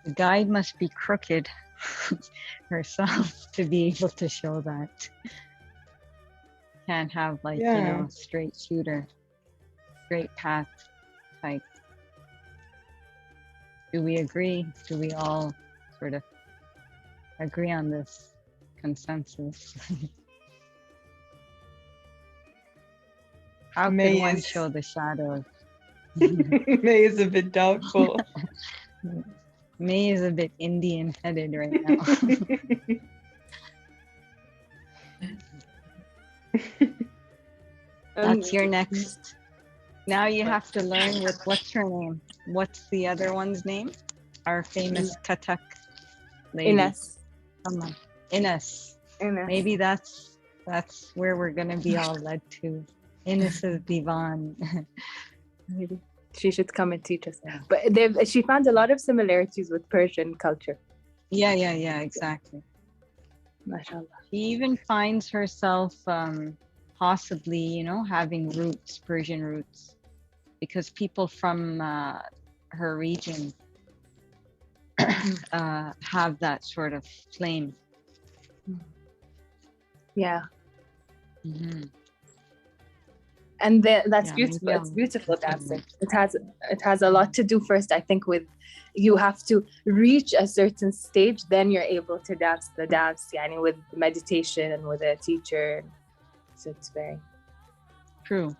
The guide must be crooked herself to be able to show that. Can't have like, straight shooter, straight path type. Do we agree? Do we all sort of agree on this consensus? How could one show the shadows? May is a bit doubtful. May is a bit Indian headed right now. That's your next. Now you have to learn with, what's her name? What's the other one's name? Our famous Kathak lady. Ines. Come on. Ines. Ines. Maybe that's where we're gonna be all led to. Ines's Divaan. Maybe she should come and teach us. Yeah. But she found a lot of similarities with Persian culture. Yeah, exactly. MashaAllah. She even finds herself possibly, you know, having roots, Persian roots, because people from her region have that sort of flame. Yeah. Mm-hmm. And that's Yeah, beautiful. maybe It's I'll beautiful continue. dancing. It has a lot to do first, I think, with you have to reach a certain stage, then you're able to dance the dance, yani, with meditation and with a teacher. So it's very True.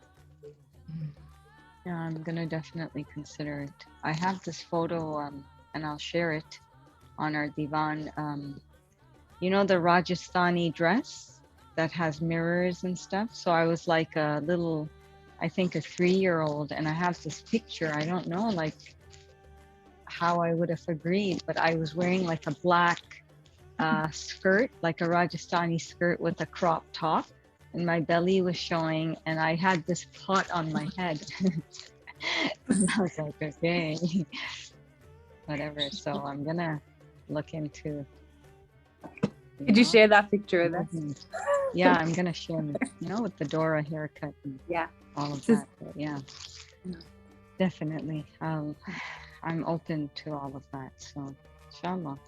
Yeah, I'm gonna definitely consider it. I have this photo, and I'll share it on our Divaan. You know, the Rajasthani dress that has mirrors and stuff. So I was like a little, I think a 3-year-old, and I have this picture. I don't know, like how I would have agreed, but I was wearing like a black skirt, like a Rajasthani skirt with a crop top, and my belly was showing, and I had this pot on my head. And I was like, okay, whatever. So I'm gonna look into. Did you share that picture with us? Yeah, I'm gonna share it. You know, with the Dora haircut and Yeah, all of that. But yeah, definitely. I'm open to all of that. So, inshallah.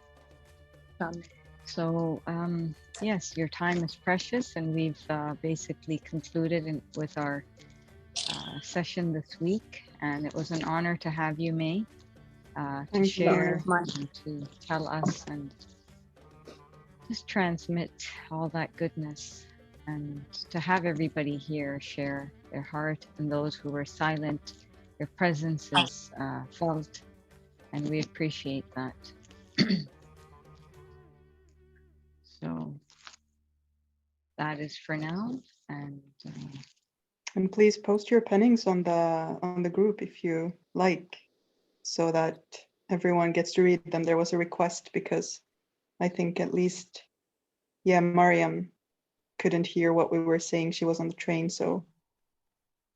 So, yes, your time is precious, and we've basically concluded with our session this week. And it was an honor to have you, May, to share and to tell us and just transmit all that goodness, and to have everybody here share their heart, and those who were silent, your presence is felt, and we appreciate that. So that is for now, and please post your pennings on the group if you like, so that everyone gets to read them. There was a request because I think at least, yeah, Mariam couldn't hear what we were saying. She was on the train, so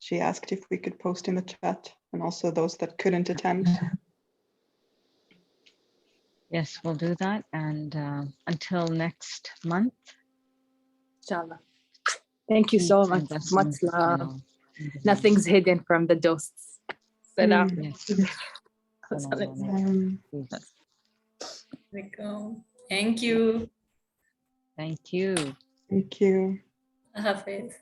she asked if we could post in the chat, and also those that couldn't attend. yes, we'll do that. And until next month, inshallah. Thank you so much. Much love. Nothing's hidden from the dosts. Salam. Yes. Thank you. Thank you. Thank you. Hafiz.